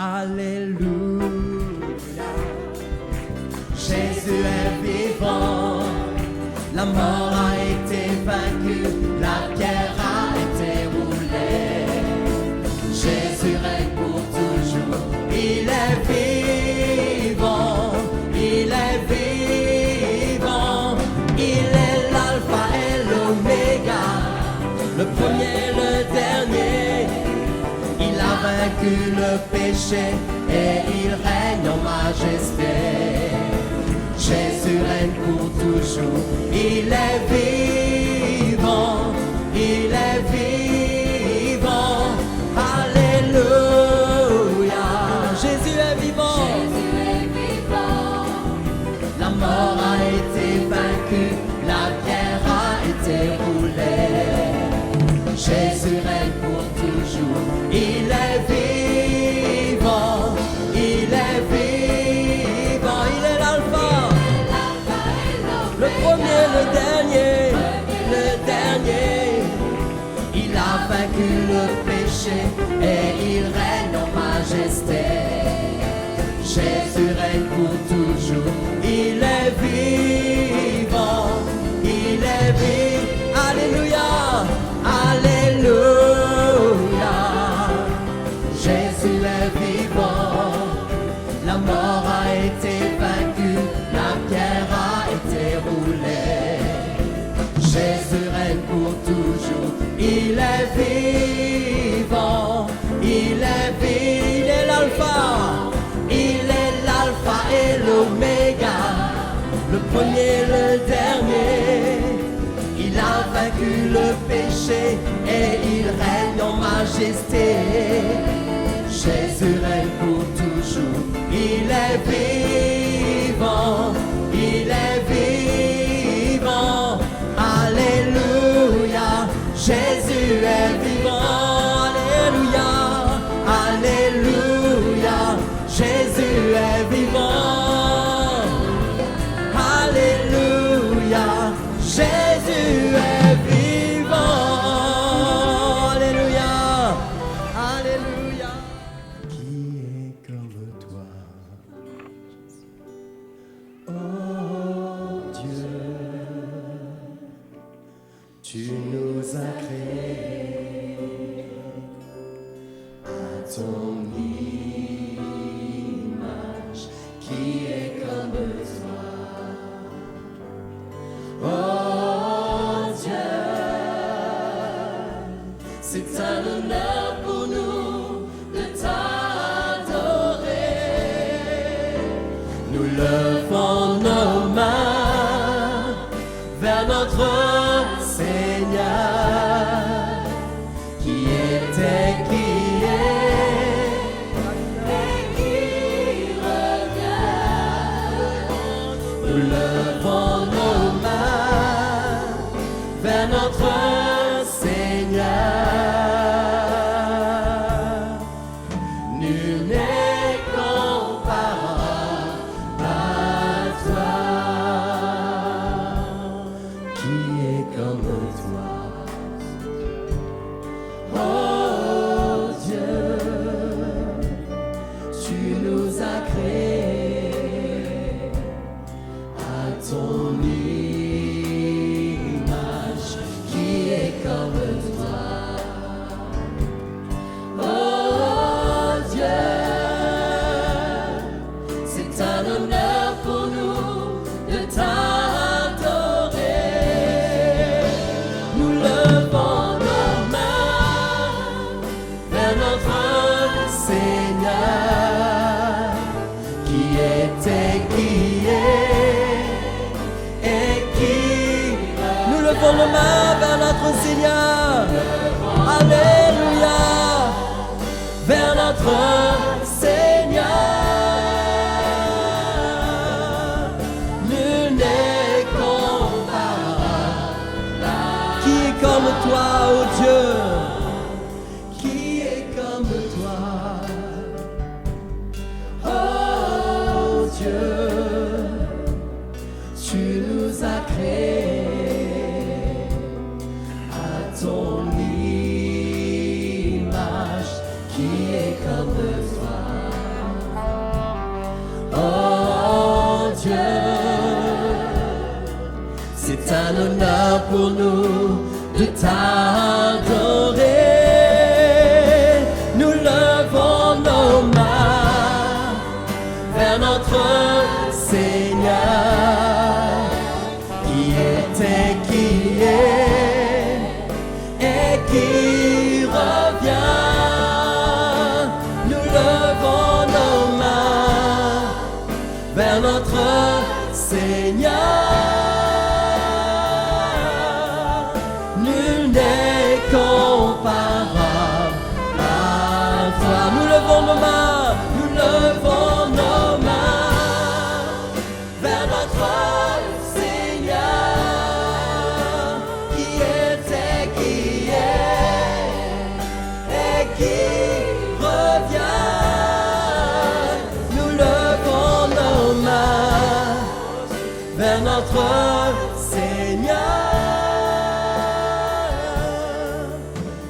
Alléluia. Jésus est vivant, la mort a été vaincue, la pierre a été roulée. Jésus règne pour toujours, il est vivant, il est vivant, il est l'alpha et l'oméga, le premier, le dernier. Il a vaincu le péché et il règne en majesté. Jésus règne pour toujours, il est vivant, il est vivant. Alléluia. Jésus est vivant. Jésus est vivant. La mort a été vaincue, la pierre a été roulée. Jésus règne pour toujours, il est vivant, il est vivant, il est l'alpha, le premier, le dernier, il a vaincu le péché et il règne en majesté. Jésus règne pour toujours, il est vivant, il est vivant. Alléluia. Alléluia, Jésus est vivant, la mort a été vaincue, la pierre a été roulée. Jésus règne pour toujours, il est vivant, il est l'alpha, et l'oméga, le premier, le dernier. Il a vaincu le péché et il règne en majesté. Jésus règne pour toujours, il est vivant, il est vivant. Alléluia, Jésus est vivant. Alléluia, alléluia, Jésus est vivant. Alléluia, Jésus est vivant. Alléluia, alléluia. Qui est comme toi, oh Dieu, tu nous as créés à ton image. Qui est comme toi, oh Dieu, c'est un honneur pour nous de t'adorer. Nous levons nos mains vers notre Seigneur, qui était, qui est et qui revient. Nous levons nos mains vers notre Seigneur. Nul n'est comparable à toi. Qui est comme toi, oh Dieu, tu nous as créés à ton image. Qui est comme toi, oh Dieu, c'est un honneur pour nous de t'adorer. Nous levons nos mains vers notre Seigneur, qui était, qui est et qui. Nous levons nos mains vers notre Seigneur. Alléluia, vers notre Seigneur. Nul n'est comparable. Qui est comme toi, oh Dieu? Qui est comme toi, oh Dieu? Tu nous as créés à ton image. Qui comme toi. Oh Dieu, c'est un honneur pour nous de t'adorer. Nous levons nos mains vers notre Seigneur, qui était, qui est et qui revient. Nous levons nos mains vers notre Seigneur. Nul n'est comparable à toi. Nous levons nos mains, nous levons nos mains vers notre Seigneur, qui était, qui est et qui revient. Nous levons nos mains vers notre Seigneur.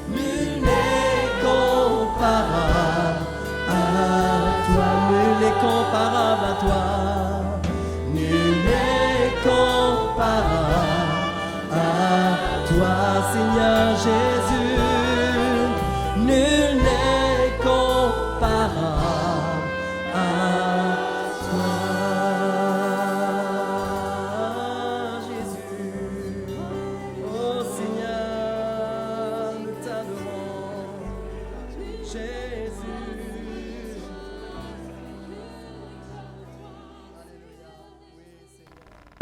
Nul n'est comparable à toi. Nul n'est comparable à toi. Nul n'est comparable à toi, Seigneur Jésus. Nul n'est comparable à toi, Jésus. Oh Seigneur, nous t'adorons, Jésus.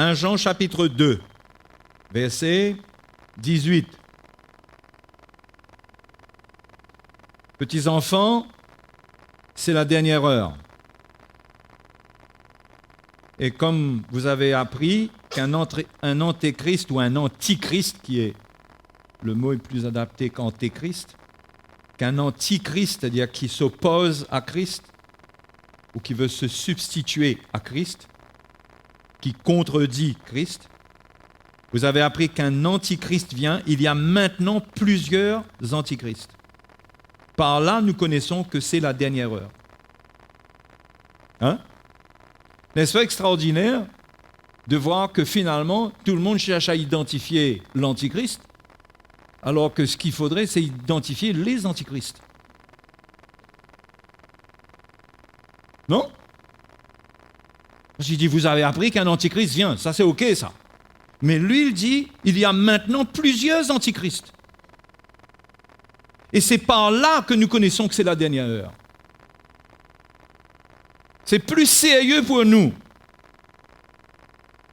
1 Jean chapitre 2, verset 18. Petits enfants, c'est la dernière heure. Et comme vous avez appris qu'un antéchrist ou un antichrist, qui est le mot est plus adapté qu'antéchrist, qu'un antichrist, c'est-à-dire qui s'oppose à Christ ou qui veut se substituer à Christ, qui contredit Christ. Vous avez appris qu'un antichrist vient. Il y a maintenant plusieurs antichrists. Par là, nous connaissons que c'est la dernière heure. Hein? N'est-ce pas extraordinaire de voir que finalement, tout le monde cherche à identifier l'antichrist, alors que ce qu'il faudrait, c'est identifier les antichrists. Non? J'ai dit, vous avez appris qu'un antichrist vient. Ça, c'est OK, ça. Mais lui, il dit, il y a maintenant plusieurs antichrists. Et c'est par là que nous connaissons que c'est la dernière heure. C'est plus sérieux pour nous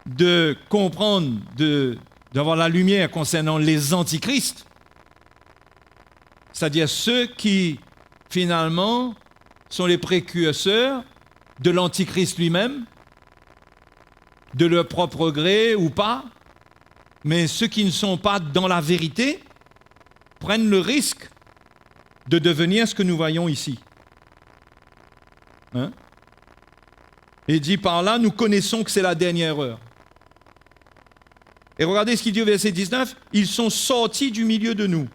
de comprendre, d'avoir la lumière concernant les antichrists, c'est-à-dire ceux qui, finalement, sont les précurseurs de l'antichrist lui-même, de leur propre gré ou pas, mais ceux qui ne sont pas dans la vérité prennent le risque de devenir ce que nous voyons ici. Hein? Et dit par là, nous connaissons que c'est la dernière heure. Et regardez ce qu'il dit au verset 19, ils sont sortis du milieu de nous.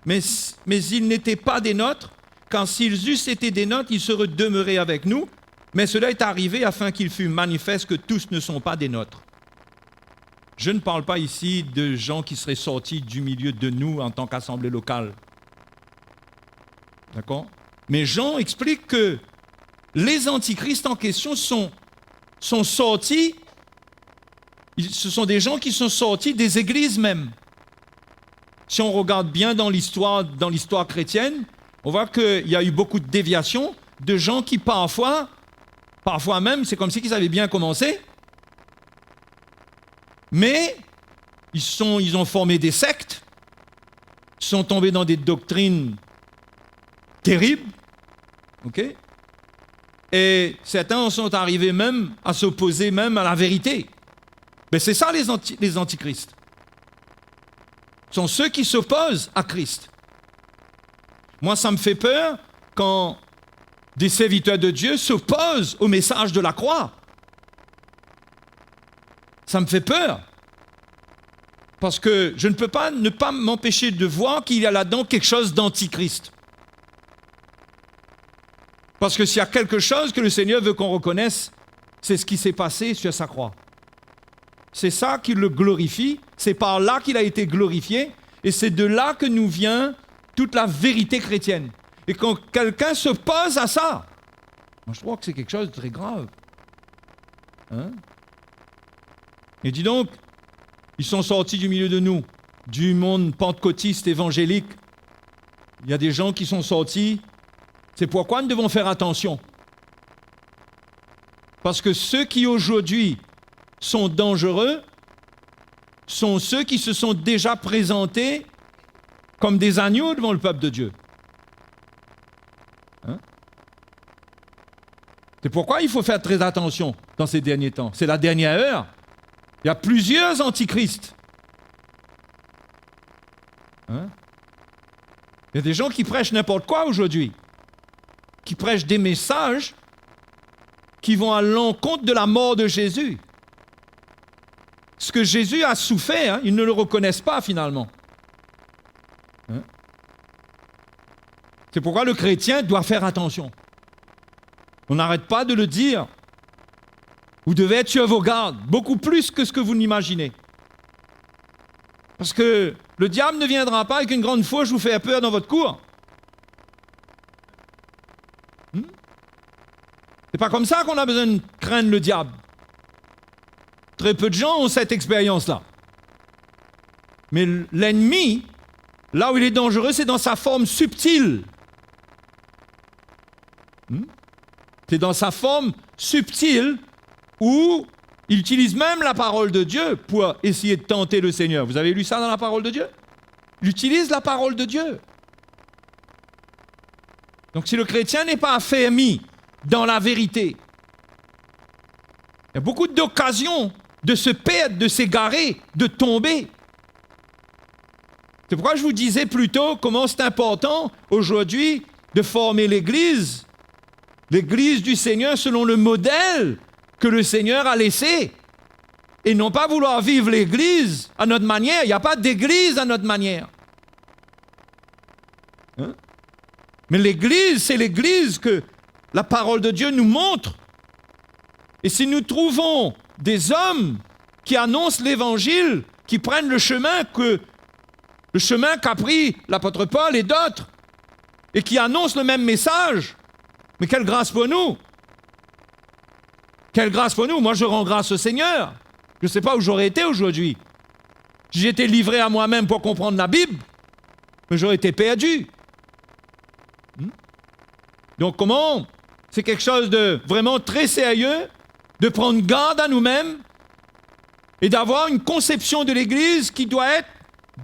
Mais ils n'étaient pas des nôtres, car s'ils eussent été des nôtres, ils seraient demeurés avec nous. Mais cela est arrivé afin qu'il fût manifeste que tous ne sont pas des nôtres. Je ne parle pas ici de gens qui seraient sortis du milieu de nous en tant qu'assemblée locale. D'accord? Mais Jean explique que les antichrists en question sont sortis, ce sont des gens qui sont sortis des églises même. Si on regarde bien dans l'histoire chrétienne, on voit qu'il y a eu beaucoup de déviations de gens qui parfois même, c'est comme si ils avaient bien commencé, mais ils ont formé des sectes, sont tombés dans des doctrines terribles, ok? Et certains en sont arrivés même à s'opposer même à la vérité. Mais c'est ça les antichrists. Ce sont ceux qui s'opposent à Christ. Moi, ça me fait peur quand des serviteurs de Dieu s'opposent au message de la croix. Ça me fait peur. Parce que je ne peux pas ne pas m'empêcher de voir qu'il y a là-dedans quelque chose d'antichrist. Parce que s'il y a quelque chose que le Seigneur veut qu'on reconnaisse, c'est ce qui s'est passé sur sa croix. C'est ça qui le glorifie, c'est par là qu'il a été glorifié, et c'est de là que nous vient toute la vérité chrétienne. Et quand quelqu'un s'oppose à ça, moi je crois que c'est quelque chose de très grave. Hein? Et dis donc, ils sont sortis du milieu de nous, du monde pentecôtiste évangélique. Il y a des gens qui sont sortis. C'est pourquoi nous devons faire attention. Parce que ceux qui aujourd'hui sont dangereux sont ceux qui se sont déjà présentés comme des agneaux devant le peuple de Dieu. Hein? C'est pourquoi il faut faire très attention dans ces derniers temps. C'est la dernière heure. Il y a plusieurs antichrists. Hein? Il y a des gens qui prêchent n'importe quoi aujourd'hui, qui prêchent des messages qui vont à l'encontre de la mort de Jésus. Ce que Jésus a souffert, hein, ils ne le reconnaissent pas finalement. Hein? C'est pourquoi le chrétien doit faire attention. On n'arrête pas de le dire. Vous devez être sur vos gardes, beaucoup plus que ce que vous n'imaginez. Parce que le diable ne viendra pas avec une grande fauche vous faire peur dans votre cour. C'est pas comme ça qu'on a besoin de craindre le diable. Très peu de gens ont cette expérience-là. Mais l'ennemi, là où il est dangereux, c'est dans sa forme subtile. C'est dans sa forme subtile où il utilise même la parole de Dieu pour essayer de tenter le Seigneur. Vous avez lu ça dans la parole de Dieu? Il utilise la parole de Dieu. Donc si le chrétien n'est pas affermi dans la vérité, il y a beaucoup d'occasions de se perdre, de s'égarer, de tomber. C'est pourquoi je vous disais plus tôt comment c'est important aujourd'hui de former l'Église du Seigneur selon le modèle que le Seigneur a laissé, et non pas vouloir vivre l'Église à notre manière. Il n'y a pas d'Église à notre manière. Hein? Mais l'Église, c'est l'Église que la parole de Dieu nous montre. Et si nous trouvons des hommes qui annoncent l'Évangile, qui prennent le chemin qu'a pris l'apôtre Paul et d'autres, et qui annoncent le même message, mais quelle grâce pour nous! Quelle grâce pour nous! Moi, je rends grâce au Seigneur. Je ne sais pas où j'aurais été aujourd'hui. Si j'étais livré à moi-même pour comprendre la Bible, mais j'aurais été perdu. Donc comment? C'est quelque chose de vraiment très sérieux, de prendre garde à nous-mêmes et d'avoir une conception de l'Église qui doit être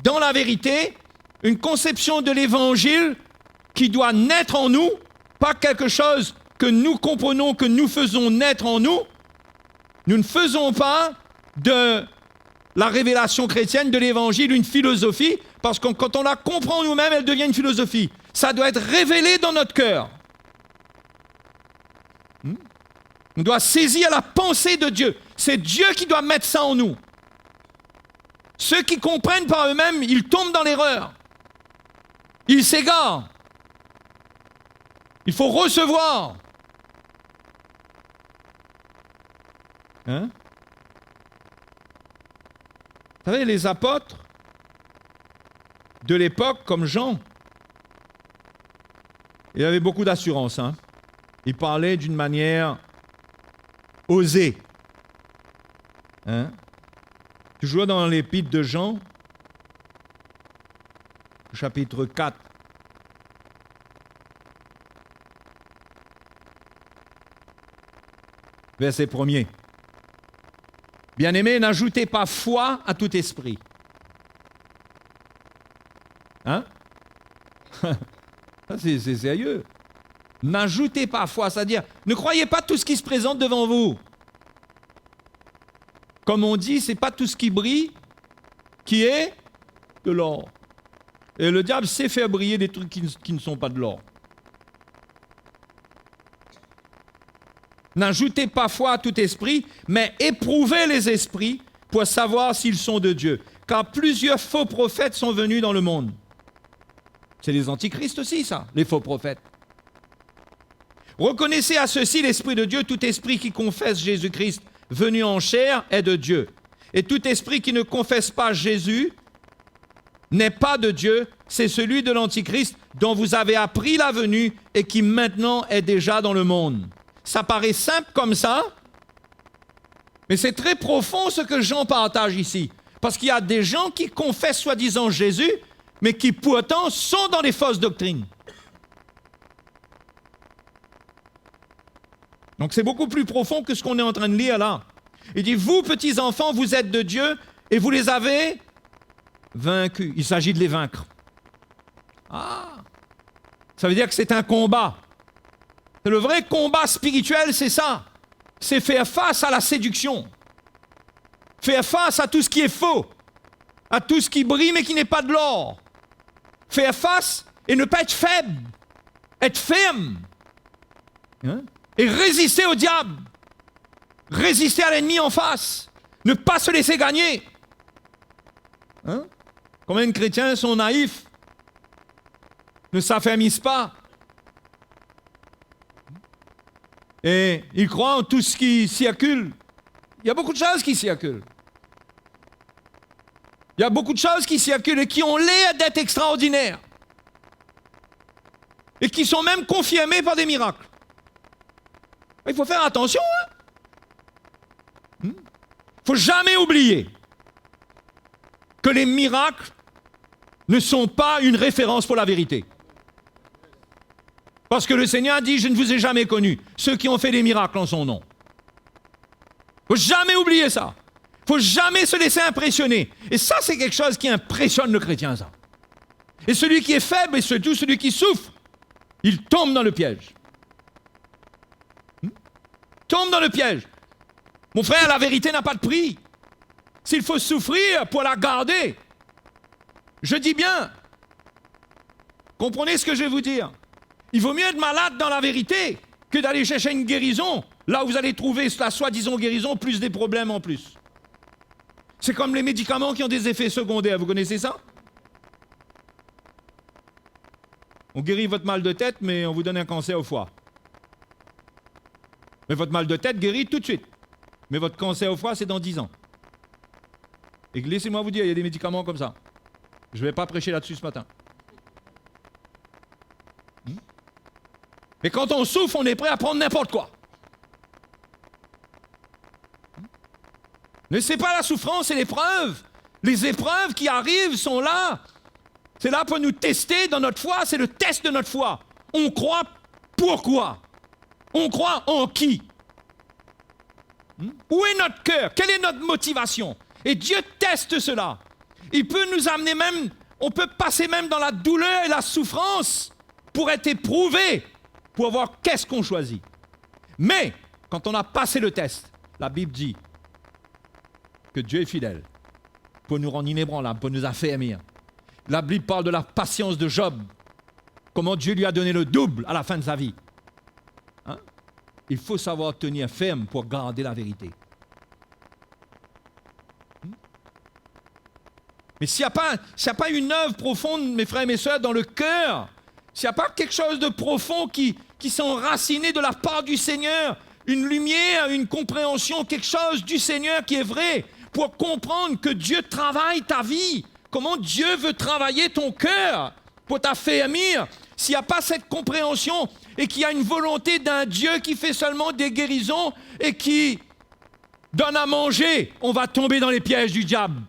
dans la vérité, une conception de l'Évangile qui doit naître en nous, pas quelque chose que nous comprenons, que nous faisons naître en nous. Nous ne faisons pas de la révélation chrétienne, de l'Évangile, une philosophie, parce que quand on la comprend nous-mêmes, elle devient une philosophie. Ça doit être révélé dans notre cœur. On doit saisir la pensée de Dieu. C'est Dieu qui doit mettre ça en nous. Ceux qui comprennent par eux-mêmes, ils tombent dans l'erreur. Ils s'égarent. Il faut recevoir. Hein? Vous savez, les apôtres de l'époque, comme Jean, il avait beaucoup d'assurance. Hein? Il parlait d'une manière osée. Hein? Toujours dans l'épître de Jean, chapitre 4. Verset 1er. Bien-aimés, n'ajoutez pas foi à tout esprit. Hein? C'est sérieux. N'ajoutez pas foi, c'est-à-dire, ne croyez pas tout ce qui se présente devant vous. Comme on dit, c'est pas tout ce qui brille qui est de l'or. Et le diable sait faire briller des trucs qui ne sont pas de l'or. N'ajoutez pas foi à tout esprit, mais éprouvez les esprits pour savoir s'ils sont de Dieu. Car plusieurs faux prophètes sont venus dans le monde. C'est les antichrists aussi, ça, les faux prophètes. Reconnaissez à ceci l'Esprit de Dieu, tout esprit qui confesse Jésus-Christ venu en chair est de Dieu. Et tout esprit qui ne confesse pas Jésus n'est pas de Dieu, c'est celui de l'Antichrist dont vous avez appris la venue et qui maintenant est déjà dans le monde. Ça paraît simple comme ça, mais c'est très profond ce que Jean partage ici. Parce qu'il y a des gens qui confessent soi-disant Jésus, mais qui pourtant sont dans des fausses doctrines. Donc c'est beaucoup plus profond que ce qu'on est en train de lire là. Il dit, vous petits enfants, vous êtes de Dieu et vous les avez vaincus. Il s'agit de les vaincre. Ah, ça veut dire que c'est un combat. Le vrai combat spirituel, c'est ça. C'est faire face à la séduction. Faire face à tout ce qui est faux. À tout ce qui brille mais qui n'est pas de l'or. Faire face et ne pas être faible. Être ferme. Hein? Et résister au diable. Résister à l'ennemi en face. Ne pas se laisser gagner. Hein? Combien de chrétiens sont naïfs? Ne s'affermissent pas. Et ils croient en tout ce qui circule. Il y a beaucoup de choses qui circulent. Il y a beaucoup de choses qui circulent et qui ont l'air d'être extraordinaires. Et qui sont même confirmées par des miracles. Il faut faire attention. Il ne faut jamais oublier que les miracles ne sont pas une référence pour la vérité. Parce que le Seigneur dit, je ne vous ai jamais connus, ceux qui ont fait des miracles en son nom. Il ne faut jamais oublier ça. Il ne faut jamais se laisser impressionner. Et ça, c'est quelque chose qui impressionne le chrétien, ça. Et celui qui est faible, et surtout celui qui souffre, il tombe dans le piège. Tombe dans le piège. Mon frère, la vérité n'a pas de prix. S'il faut souffrir pour la garder, je dis bien, comprenez ce que je vais vous dire. Il vaut mieux être malade dans la vérité que d'aller chercher une guérison, là où vous allez trouver la soi-disant guérison, plus des problèmes en plus. C'est comme les médicaments qui ont des effets secondaires, vous connaissez ça? On guérit votre mal de tête, mais on vous donne un cancer au foie. Mais votre mal de tête guérit tout de suite. Mais votre cancer au foie, c'est dans 10 ans. Et laissez-moi vous dire, il y a des médicaments comme ça. Je ne vais pas prêcher là-dessus ce matin. Mais quand on souffre, on est prêt à prendre n'importe quoi. Ne c'est pas la souffrance, c'est l'épreuve. Les épreuves qui arrivent sont là. C'est là pour nous tester dans notre foi, c'est le test de notre foi. On croit pourquoi? On croit en qui? Où est notre cœur? Quelle est notre motivation? Et Dieu teste cela. Il peut nous amener même, on peut passer même dans la douleur et la souffrance pour être éprouvé, pour voir qu'est-ce qu'on choisit. Mais, quand on a passé le test, la Bible dit que Dieu est fidèle pour nous rendre inébranlables, pour nous affermir. La Bible parle de la patience de Job, comment Dieu lui a donné le double à la fin de sa vie. Hein? Il faut savoir tenir ferme pour garder la vérité. Mais s'il n'y a pas une œuvre profonde, mes frères et mes sœurs, dans le cœur, s'il n'y a pas quelque chose de profond qui s'est enraciné de la part du Seigneur, une lumière, une compréhension, quelque chose du Seigneur qui est vrai, pour comprendre que Dieu travaille ta vie, comment Dieu veut travailler ton cœur pour t'affermir, s'il n'y a pas cette compréhension et qu'il y a une volonté d'un Dieu qui fait seulement des guérisons et qui donne à manger, on va tomber dans les pièges du diable.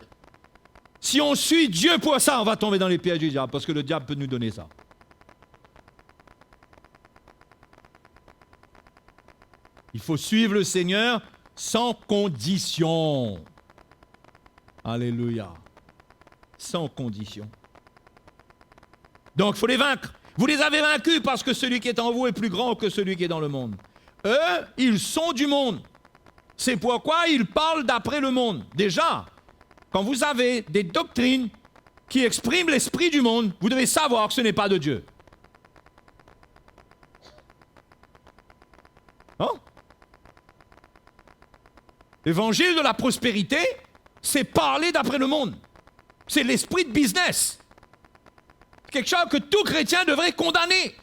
Si on suit Dieu pour ça, on va tomber dans les pièges du diable, parce que le diable peut nous donner ça. Il faut suivre le Seigneur sans condition. Alléluia. Sans condition. Donc, il faut les vaincre. Vous les avez vaincus parce que celui qui est en vous est plus grand que celui qui est dans le monde. Eux, ils sont du monde. C'est pourquoi ils parlent d'après le monde. Déjà, quand vous avez des doctrines qui expriment l'esprit du monde, vous devez savoir que ce n'est pas de Dieu. Hein? L'évangile de la prospérité, c'est parler d'après le monde. C'est l'esprit de business. Quelque chose que tout chrétien devrait condamner.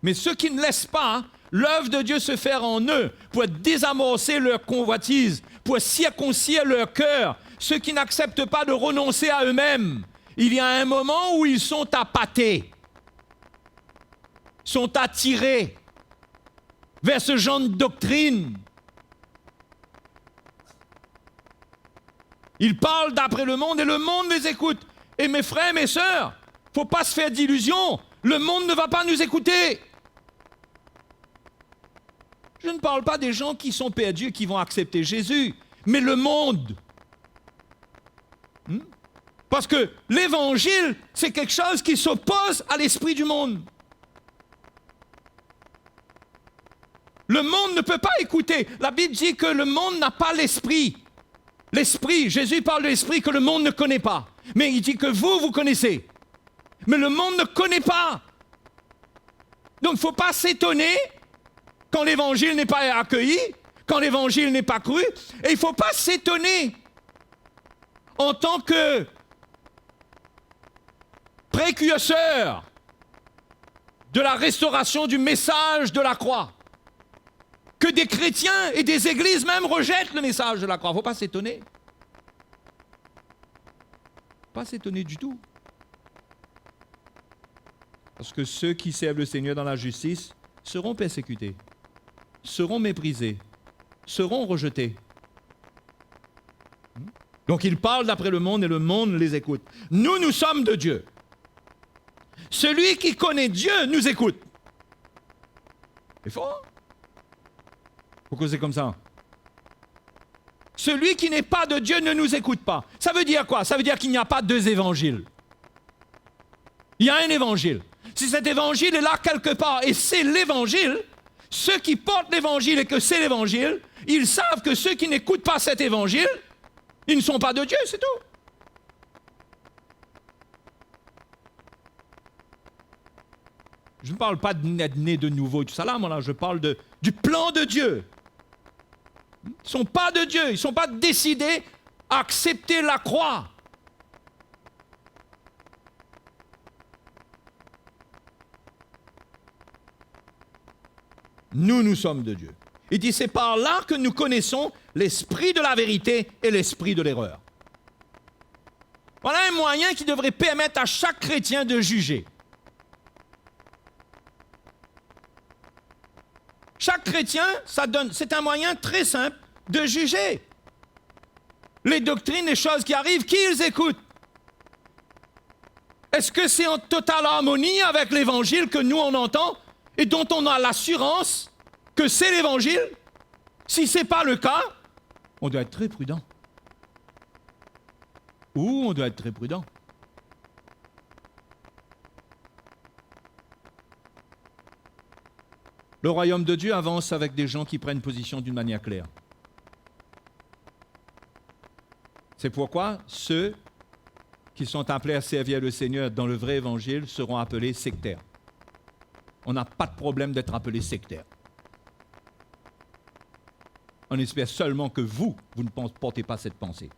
Mais ceux qui ne laissent pas l'œuvre de Dieu se faire en eux, pour désamorcer leur convoitise, pour circoncire leur cœur, ceux qui n'acceptent pas de renoncer à eux-mêmes, il y a un moment où ils sont appâtés, sont attirés vers ce genre de doctrine. Ils parlent d'après le monde et le monde les écoute. Et mes frères, mes sœurs, il ne faut pas se faire d'illusions. Le monde ne va pas nous écouter. Je ne parle pas des gens qui sont perdus et qui vont accepter Jésus, mais le monde. Parce que l'évangile, c'est quelque chose qui s'oppose à l'esprit du monde. Le monde ne peut pas écouter. La Bible dit que le monde n'a pas l'esprit. L'esprit, Jésus parle de l'esprit que le monde ne connaît pas. Mais il dit que vous connaissez. Mais le monde ne connaît pas. Donc il ne faut pas s'étonner quand l'évangile n'est pas accueilli, quand l'évangile n'est pas cru. Et il ne faut pas s'étonner en tant que précurseur de la restauration du message de la croix, que des chrétiens et des églises même rejettent le message de la croix. Il ne faut pas s'étonner. Pas s'étonner du tout. Parce que ceux qui servent le Seigneur dans la justice seront persécutés, seront méprisés, seront rejetés. Donc ils parlent d'après le monde et le monde les écoute. Nous sommes de Dieu. Celui qui connaît Dieu nous écoute. C'est fort. Pourquoi c'est comme ça? Celui qui n'est pas de Dieu ne nous écoute pas. Ça veut dire quoi? Ça veut dire qu'il n'y a pas deux évangiles. Il y a un évangile. Si cet évangile est là quelque part et c'est l'évangile, ceux qui portent l'évangile et que c'est l'évangile, ils savent que ceux qui n'écoutent pas cet évangile, ils ne sont pas de Dieu, c'est tout. Je ne parle pas de né de nouveau et tout ça là, moi là, je parle du plan de Dieu. Ils ne sont pas de Dieu, ils ne sont pas décidés à accepter la croix. Nous sommes de Dieu. Il dit, c'est par là que nous connaissons l'esprit de la vérité et l'esprit de l'erreur. Voilà un moyen qui devrait permettre à chaque chrétien de juger. Chaque chrétien, c'est un moyen très simple de juger. Les doctrines, les choses qui arrivent, qui ils écoutent? Est-ce que c'est en totale harmonie avec l'évangile que nous on entend et dont on a l'assurance que c'est l'évangile? Si ce n'est pas le cas, on doit être très prudent. Ou on doit être très prudent. Le royaume de Dieu avance avec des gens qui prennent position d'une manière claire. C'est pourquoi ceux qui sont appelés à servir le Seigneur dans le vrai évangile seront appelés sectaires. On n'a pas de problème d'être appelé sectaire. On espère seulement que vous ne portez pas cette pensée.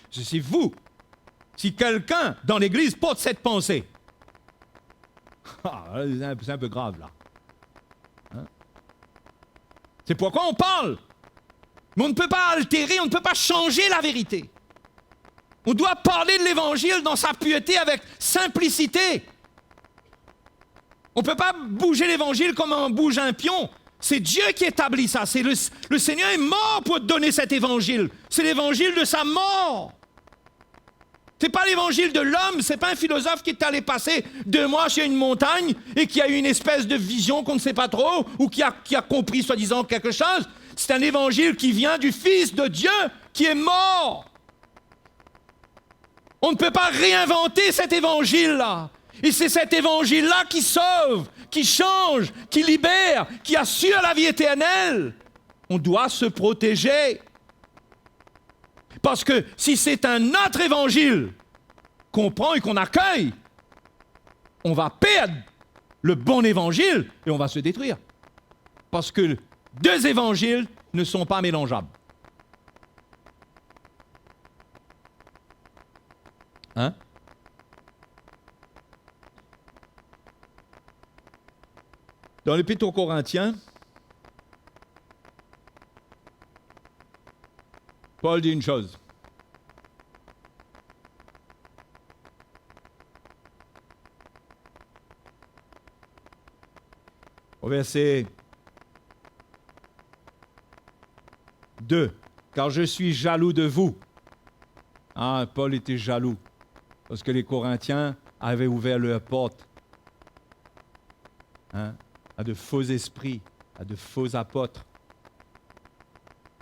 Si quelqu'un dans l'Église porte cette pensée, c'est un peu grave là. C'est pourquoi on parle. Mais on ne peut pas altérer, on ne peut pas changer la vérité. On doit parler de l'Évangile dans sa pureté avec simplicité. On ne peut pas bouger l'Évangile comme on bouge un pion. C'est Dieu qui établit ça. Le Seigneur est mort pour donner cet Évangile. C'est l'Évangile de sa mort. Ce n'est pas l'Évangile de l'homme, ce n'est pas un philosophe qui est allé passer 2 mois sur une montagne et qui a eu une espèce de vision qu'on ne sait pas trop ou qui a compris soi-disant quelque chose. C'est un Évangile qui vient du Fils de Dieu qui est mort. On ne peut pas réinventer cet Évangile-là. Et c'est cet Évangile-là qui sauve, qui change, qui libère, qui assure la vie éternelle. On doit se protéger. Parce que si c'est un autre évangile qu'on prend et qu'on accueille, on va perdre le bon évangile et on va se détruire. Parce que 2 évangiles ne sont pas mélangeables. Hein? Dans l'Épître aux Corinthiens, Paul dit une chose. Au verset 2, « Car je suis jaloux de vous. » Ah, Paul était jaloux parce que les Corinthiens avaient ouvert leur porte à de faux esprits, à de faux apôtres.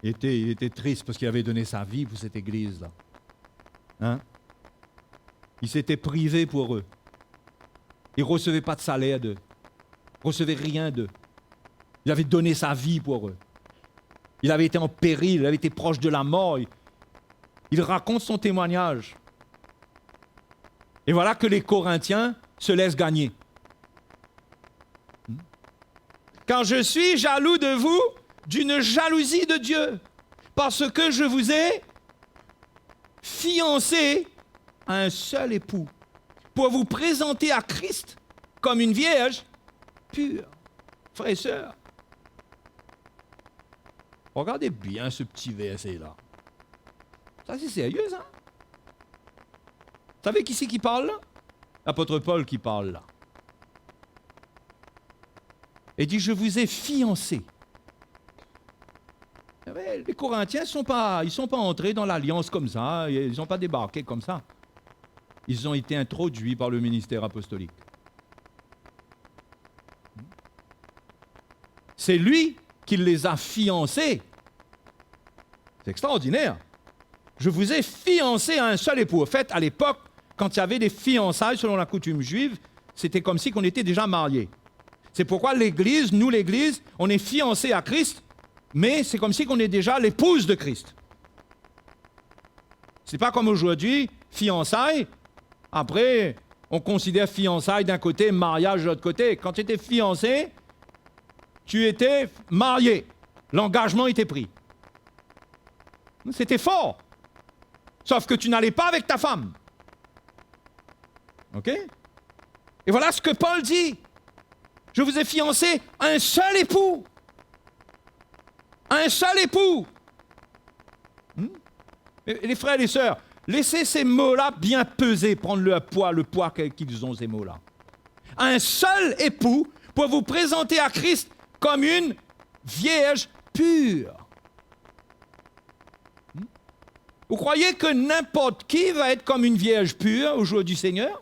Il était triste parce qu'il avait donné sa vie pour cette église-là. Il s'était privé pour eux. Il ne recevait pas de salaire d'eux. Il ne recevait rien d'eux. Il avait donné sa vie pour eux. Il avait été en péril, il avait été proche de la mort. Il raconte son témoignage. Et voilà que les Corinthiens se laissent gagner. Car je suis jaloux de vous d'une jalousie de Dieu, parce que je vous ai fiancé à un seul époux, pour vous présenter à Christ comme une vierge pure. Frères et sœurs, regardez bien ce petit verset-là. Ça, c'est sérieux, ça. Vous savez qui c'est qui parle là? L'apôtre Paul qui parle là. Il dit, je vous ai fiancé. Les Corinthiens ils sont pas entrés dans l'alliance comme ça, ils n'ont pas débarqué comme ça. Ils ont été introduits par le ministère apostolique. C'est lui qui les a fiancés. C'est extraordinaire. Je vous ai fiancé à un seul époux. En fait, à l'époque, quand il y avait des fiançailles selon la coutume juive, c'était comme si on était déjà mariés. C'est pourquoi l'Église, nous l'Église, on est fiancés à Christ, mais c'est comme si on est déjà l'épouse de Christ. C'est pas comme aujourd'hui, fiançailles, après, on considère fiançailles d'un côté, mariage de l'autre côté. Quand tu étais fiancé, tu étais marié. L'engagement était pris. C'était fort. Sauf que tu n'allais pas avec ta femme. OK? Et voilà ce que Paul dit. Je vous ai fiancé à un seul époux. Un seul époux. Et les frères et les sœurs, laissez ces mots-là bien peser, prendre le poids qu'ils ont, ces mots-là. Un seul époux pour vous présenter à Christ comme une vierge pure. Vous croyez que n'importe qui va être comme une vierge pure au jour du Seigneur?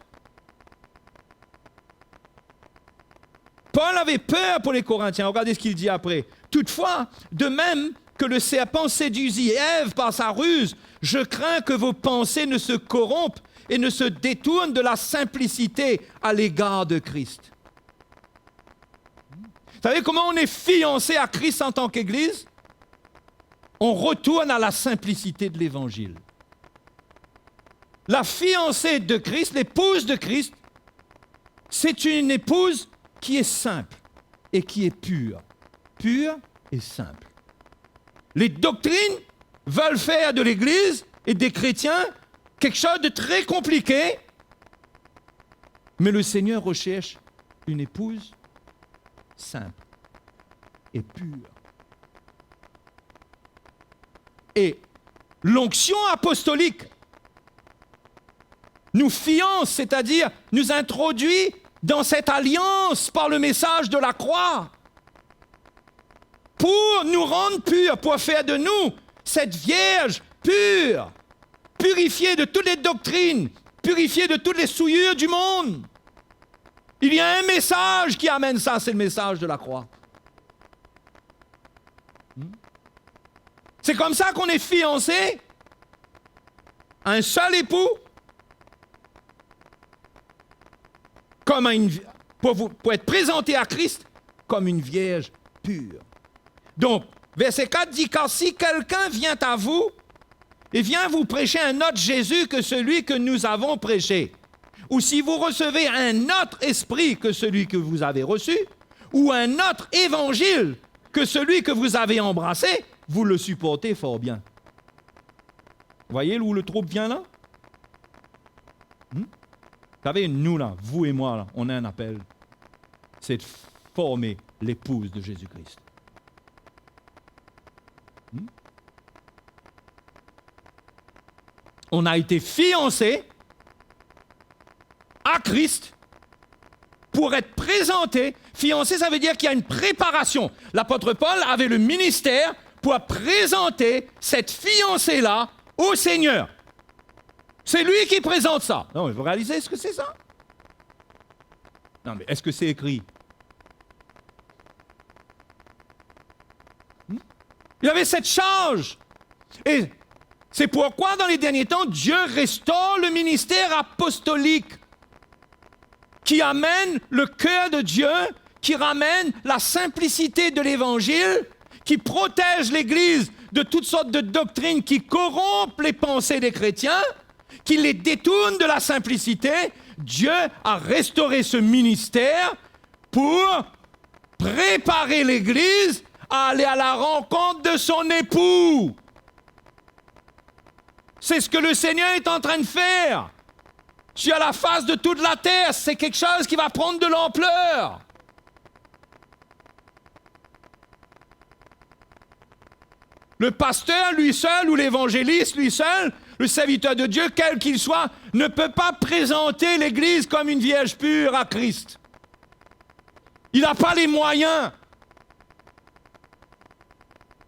Paul avait peur pour les Corinthiens. Regardez ce qu'il dit après. Toutefois, de même que le serpent séduisit Ève par sa ruse, je crains que vos pensées ne se corrompent et ne se détournent de la simplicité à l'égard de Christ. Vous savez comment on est fiancé à Christ en tant qu'Église? On retourne à la simplicité de l'Évangile. La fiancée de Christ, l'épouse de Christ, c'est une épouse qui est simple et qui est pure. Pure et simple. Les doctrines veulent faire de l'Église et des chrétiens quelque chose de très compliqué, mais le Seigneur recherche une épouse simple et pure. Et l'onction apostolique nous fiance, c'est-à-dire nous introduit dans cette alliance par le message de la croix pour nous rendre purs, pour faire de nous cette Vierge pure, purifiée de toutes les doctrines, purifiée de toutes les souillures du monde. Il y a un message qui amène ça, c'est le message de la croix. C'est comme ça qu'on est fiancé à un seul époux, pour être présenté à Christ comme une vierge pure. Donc, verset 4 dit, car si quelqu'un vient à vous et vient vous prêcher un autre Jésus que celui que nous avons prêché, ou si vous recevez un autre esprit que celui que vous avez reçu, ou un autre évangile que celui que vous avez embrassé, vous le supportez fort bien. Voyez où le trouble vient là? Vous savez, nous là, vous et moi là, on a un appel. C'est de former l'épouse de Jésus-Christ. On a été fiancés à Christ pour être présentés. Fiancé, ça veut dire qu'il y a une préparation. L'apôtre Paul avait le ministère pour présenter cette fiancée-là au Seigneur. C'est lui qui présente ça. Non, vous réalisez ce que c'est ça? Non, mais est-ce que c'est écrit? Il avait cette charge. Et c'est pourquoi, dans les derniers temps, Dieu restaure le ministère apostolique qui amène le cœur de Dieu, qui ramène la simplicité de l'Évangile, qui protège l'Église de toutes sortes de doctrines qui corrompent les pensées des chrétiens, qui les détournent de la simplicité. Dieu a restauré ce ministère pour préparer l'Église à aller à la rencontre de son époux. C'est ce que le Seigneur est en train de faire. Sur la face de toute la terre, c'est quelque chose qui va prendre de l'ampleur. Le pasteur, lui seul, ou l'évangéliste, lui seul, le serviteur de Dieu, quel qu'il soit, ne peut pas présenter l'Église comme une vierge pure à Christ. Il n'a pas les moyens.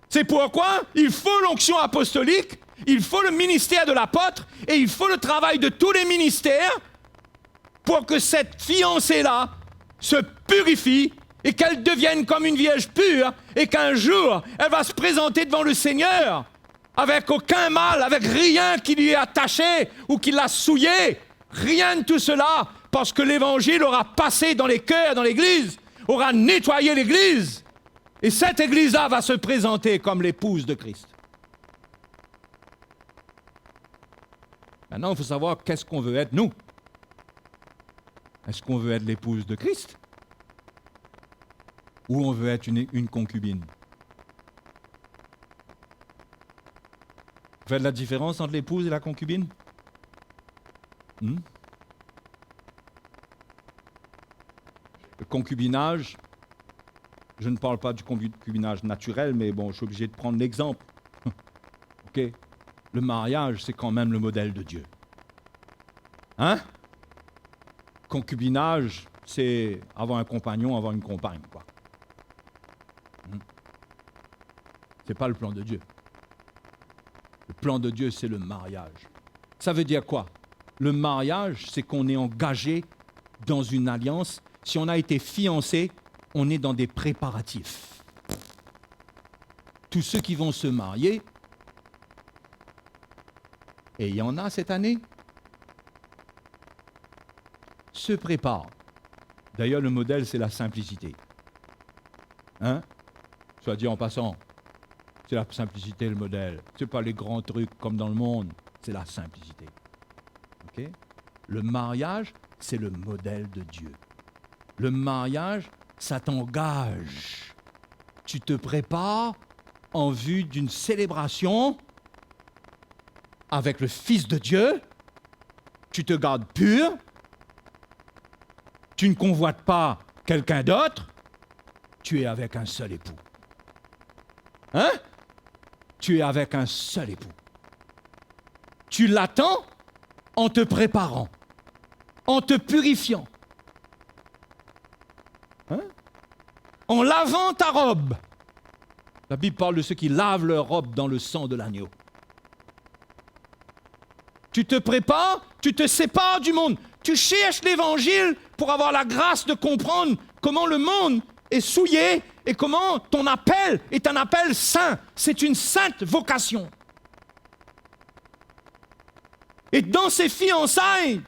C'est pourquoi il faut l'onction apostolique, il faut le ministère de l'apôtre et il faut le travail de tous les ministères pour que cette fiancée-là se purifie et qu'elle devienne comme une vierge pure et qu'un jour, elle va se présenter devant le Seigneur avec aucun mal, avec rien qui lui est attaché ou qui l'a souillé. Rien de tout cela, parce que l'Évangile aura passé dans les cœurs, dans l'Église, aura nettoyé l'Église. Et cette Église-là va se présenter comme l'épouse de Christ. Maintenant, il faut savoir qu'est-ce qu'on veut être, nous. Est-ce qu'on veut être l'épouse de Christ? Ou on veut être une concubine? Vous faites la différence entre l'épouse et la concubine? Le concubinage, je ne parle pas du concubinage naturel, mais bon, je suis obligé de prendre l'exemple. OK? Le mariage, c'est quand même le modèle de Dieu. Hein? Concubinage, c'est avoir un compagnon, avoir une compagne, quoi. C'est pas le plan de Dieu. Le plan de Dieu, c'est le mariage. Ça veut dire quoi? Le mariage, c'est qu'on est engagé dans une alliance. Si on a été fiancé, on est dans des préparatifs. Tous ceux qui vont se marier, et il y en a cette année, se préparent. D'ailleurs, le modèle, c'est la simplicité. Hein? Soit dit en passant, c'est la simplicité le modèle. Ce n'est pas les grands trucs comme dans le monde, c'est la simplicité. Okay? Le mariage, c'est le modèle de Dieu. Le mariage, ça t'engage. Tu te prépares en vue d'une célébration avec le Fils de Dieu. Tu te gardes pur. Tu ne convoites pas quelqu'un d'autre. Tu es avec un seul époux. Hein? Tu es avec un seul époux. Tu l'attends en te préparant, en te purifiant, hein? En lavant ta robe. La Bible parle de ceux qui lavent leur robe dans le sang de l'agneau. Tu te prépares, tu te sépares du monde. Tu cherches l'Évangile pour avoir la grâce de comprendre comment le monde est souillé et comment ton appel est un appel saint. C'est une sainte vocation. Et dans ces fiançailles,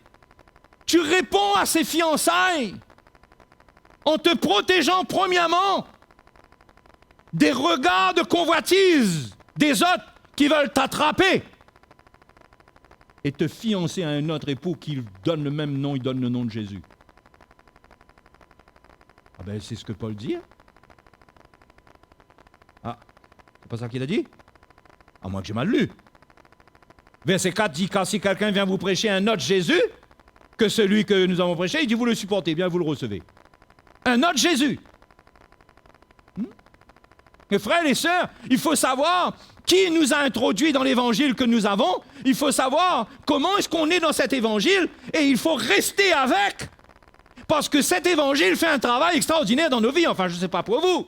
tu réponds à ces fiançailles en te protégeant premièrement des regards de convoitise des autres qui veulent t'attraper et te fiancer à un autre époux qui donne le même nom, il donne le nom de Jésus. Ah ben c'est ce que Paul dit. Ah, c'est pas ça qu'il a dit? À moins que j'ai mal lu. Verset 4 dit, car si quelqu'un vient vous prêcher un autre Jésus que celui que nous avons prêché, il dit, vous le supportez bien, vous le recevez. Un autre Jésus. Mes frères et sœurs, il faut savoir qui nous a introduits dans l'évangile que nous avons. Il faut savoir comment est-ce qu'on est dans cet évangile et il faut rester avec. Parce que cet évangile fait un travail extraordinaire dans nos vies. Enfin, je ne sais pas pour vous.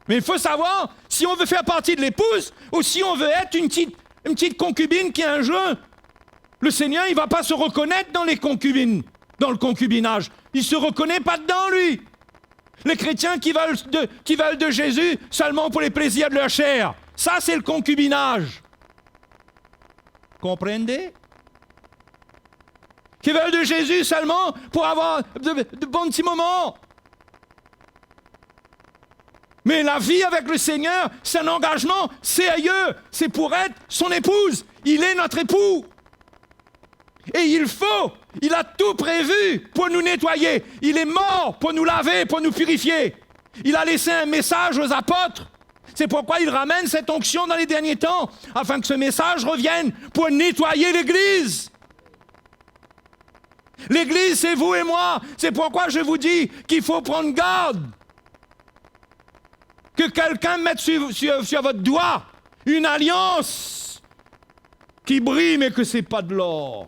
Mais il faut savoir si on veut faire partie de l'épouse ou si on veut être une petite concubine qui un jour, le Seigneur, il ne va pas se reconnaître dans les concubines, dans le concubinage. Il ne se reconnaît pas dedans, lui. Les chrétiens qui veulent de Jésus seulement pour les plaisirs de leur chair. Ça, c'est le concubinage. Comprenez? Qui veulent de Jésus seulement pour avoir de bons petits moments. Mais la vie avec le Seigneur, c'est un engagement sérieux. C'est pour être son épouse. Il est notre époux. Et il a tout prévu pour nous nettoyer. Il est mort pour nous laver, pour nous purifier. Il a laissé un message aux apôtres. C'est pourquoi il ramène cette onction dans les derniers temps, afin que ce message revienne pour nettoyer l'Église. L'Église, c'est vous et moi. C'est pourquoi je vous dis qu'il faut prendre garde. Que quelqu'un mette sur votre doigt une alliance qui brille, mais que ce n'est pas de l'or.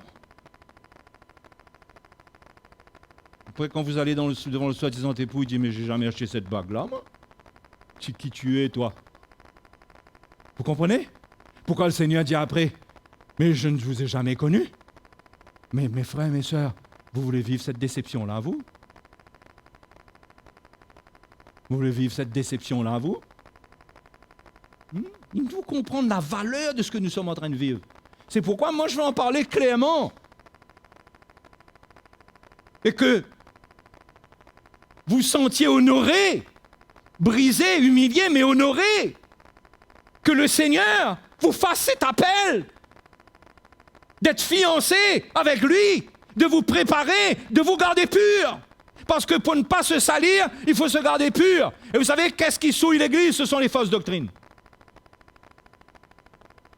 Après, quand vous allez devant le soi-disant époux, il dit « Mais j'ai jamais acheté cette bague-là, moi. Qui tu es, toi ?» Vous comprenez? Pourquoi le Seigneur dit après « Mais je ne vous ai jamais connu. » Mais mes frères et mes sœurs, vous voulez vivre cette déception-là, vous? Vous voulez vivre cette déception-là, vous? Il faut comprendre la valeur de ce que nous sommes en train de vivre. C'est pourquoi moi je veux en parler clairement. Et que vous sentiez honoré, brisé, humilié, mais honoré. Que le Seigneur vous fasse cet appel d'être fiancé avec lui, de vous préparer, de vous garder pur. Parce que pour ne pas se salir, il faut se garder pur. Et vous savez, qu'est-ce qui souille l'Église? Ce sont les fausses doctrines.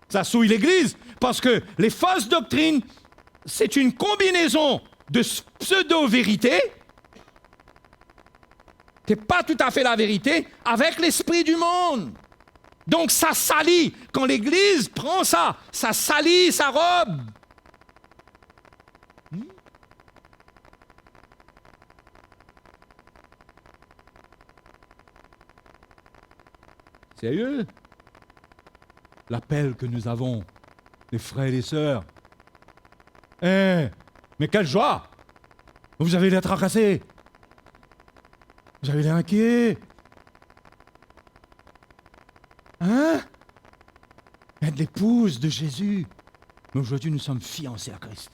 Ça souille l'Église parce que les fausses doctrines, c'est une combinaison de pseudo-vérité, qui n'est pas tout à fait la vérité, avec l'esprit du monde. Donc ça salit. Quand l'Église prend ça, ça salit sa robe. Sérieux? L'appel que nous avons, les frères et les sœurs. Mais quelle joie! Vous avez l'air tracassé. Vous avez l'air inquiet. Hein? Être l'épouse de Jésus. Mais aujourd'hui, nous sommes fiancés à Christ.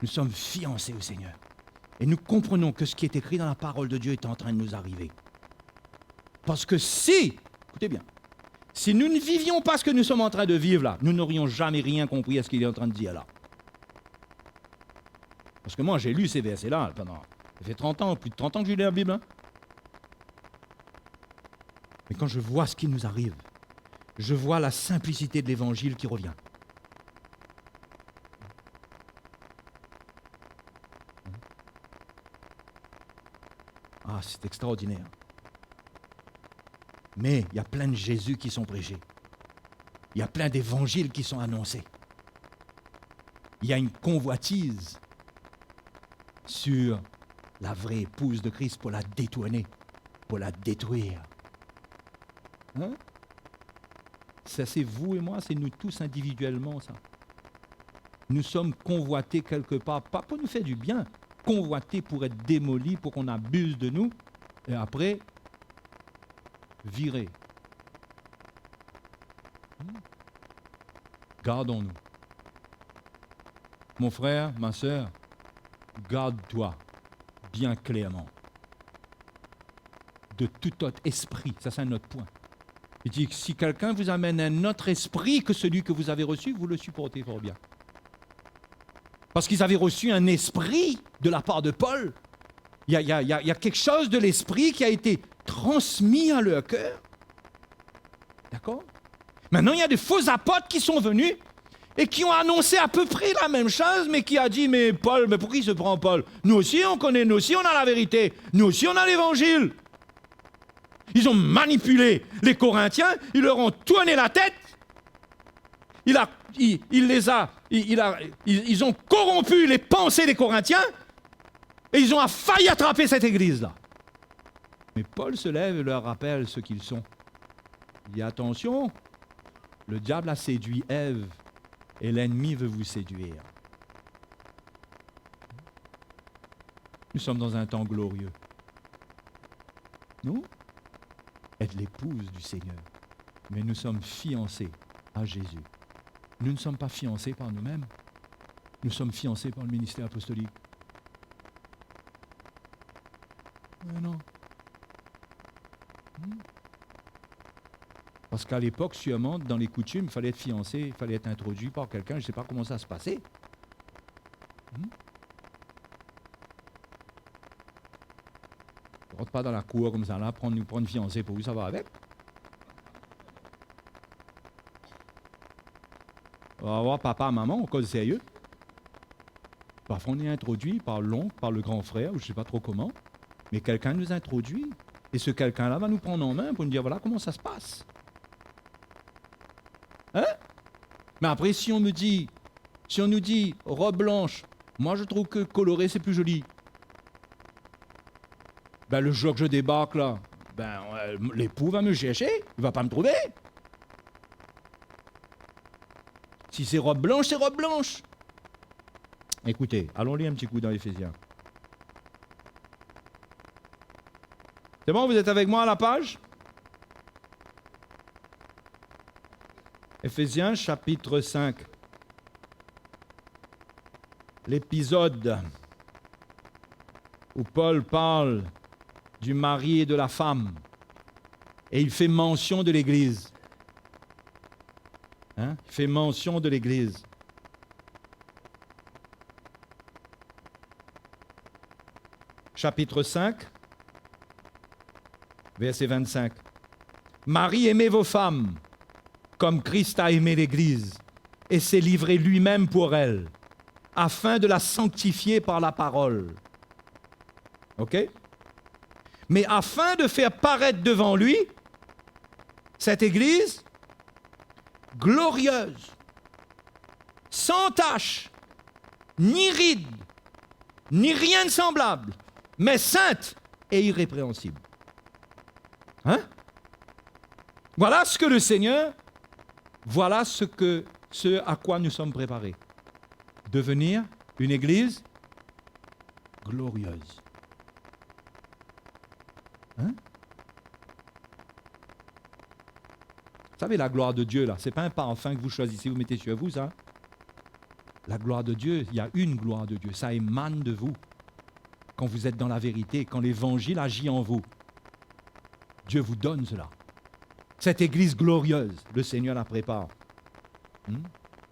Nous sommes fiancés au Seigneur. Et nous comprenons que ce qui est écrit dans la parole de Dieu est en train de nous arriver. Parce que écoutez bien, si nous ne vivions pas ce que nous sommes en train de vivre là, nous n'aurions jamais rien compris à ce qu'il est en train de dire là. Parce que moi, j'ai lu ces versets-là pendant... Ça fait 30 ans, plus de 30 ans que j'ai lu la Bible. Hein. Mais quand je vois ce qui nous arrive, je vois la simplicité de l'Évangile qui revient. Ah, c'est extraordinaire. Mais il y a plein de Jésus qui sont prêchés. Il y a plein d'évangiles qui sont annoncés. Il y a une convoitise sur la vraie épouse de Christ pour la détourner, pour la détruire. Hein? Ça, c'est vous et moi, c'est nous tous individuellement, ça. Nous sommes convoités quelque part, pas pour nous faire du bien, convoités pour être démolis, pour qu'on abuse de nous, et après, virés. Gardons-nous. Mon frère, ma sœur, garde-toi bien clairement de tout autre esprit. Ça, c'est un autre point. Il dit que si quelqu'un vous amène un autre esprit que celui que vous avez reçu, vous le supportez fort bien. Parce qu'ils avaient reçu un esprit de la part de Paul. Il y a quelque chose de l'esprit qui a été transmis à leur cœur. D'accord? Maintenant, il y a des faux apôtres qui sont venus, et qui ont annoncé à peu près la même chose, mais qui a dit, mais Paul, mais pourquoi il se prend Paul? Nous aussi on connaît, nous aussi on a la vérité, nous aussi on a l'évangile. Ils ont manipulé les Corinthiens, ils leur ont tourné la tête, ils ont corrompu les pensées des Corinthiens, et ils ont failli attraper cette église-là. Mais Paul se lève et leur rappelle ce qu'ils sont. Il dit, attention, le diable a séduit Ève, et l'ennemi veut vous séduire. Nous sommes dans un temps glorieux. Nous, êtes l'épouse du Seigneur, mais nous sommes fiancés à Jésus. Nous ne sommes pas fiancés par nous-mêmes, nous sommes fiancés par le ministère apostolique. Mais non. Parce qu'à l'époque, sûrement, dans les coutumes, il fallait être fiancé, il fallait être introduit par quelqu'un, je ne sais pas comment ça se passait. Ne rentre pas dans la cour comme ça, là, prendre fiancé pour vous, ça va avec. On va voir papa, maman, on cause sérieux. Parfois, on est introduit par l'oncle, par le grand frère, ou je ne sais pas trop comment, mais quelqu'un nous introduit, et ce quelqu'un-là va nous prendre en main pour nous dire, voilà comment ça se passe. Hein? Mais après, si on nous dit robe blanche, moi je trouve que coloré c'est plus joli. Ben le jour que je débarque là, l'époux va me chercher, il va pas me trouver. Si c'est robe blanche, c'est robe blanche. Écoutez, allons lire un petit coup dans Éphésiens. C'est bon, vous êtes avec moi à la page? Éphésiens chapitre 5. L'épisode où Paul parle du mari et de la femme. Et il fait mention de l'Église. Il fait mention de l'Église. Chapitre 5, verset 25. Marie, aimez vos femmes, comme Christ a aimé l'Église, et s'est livré lui-même pour elle, afin de la sanctifier par la parole. OK? Mais afin de faire paraître devant lui cette Église glorieuse, sans tache, ni ride, ni rien de semblable, mais sainte et irrépréhensible. Voilà ce que le Seigneur, voilà ce à quoi nous sommes préparés. Devenir une Église glorieuse. Vous savez, la gloire de Dieu, là, c'est pas un parfum que vous choisissez, vous mettez sur vous, ça. La gloire de Dieu, il y a une gloire de Dieu, ça émane de vous. Quand vous êtes dans la vérité, quand l'Évangile agit en vous, Dieu vous donne cela. Cette Église glorieuse, le Seigneur la prépare.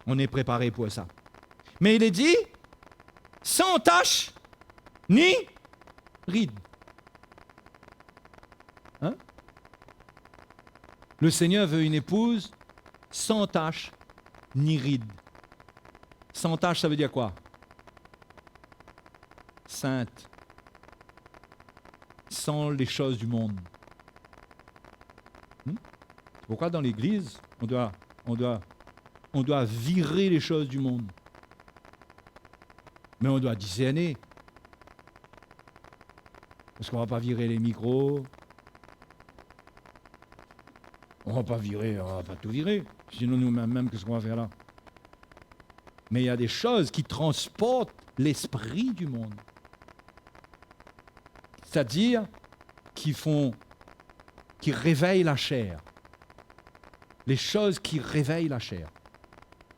On est préparé pour ça. Mais il est dit, sans tache, ni ride. Le Seigneur veut une épouse sans tache, ni ride. Sans tache, ça veut dire quoi? Sainte. Sans les choses du monde. Pourquoi dans l'Église, on doit virer les choses du monde? Mais on doit discerner. Parce qu'on ne va pas virer les micros. On ne va pas tout virer. Sinon, nous-mêmes, qu'est-ce qu'on va faire là? Mais il y a des choses qui transportent l'esprit du monde. C'est-à-dire qui réveillent la chair. Les choses qui réveillent la chair.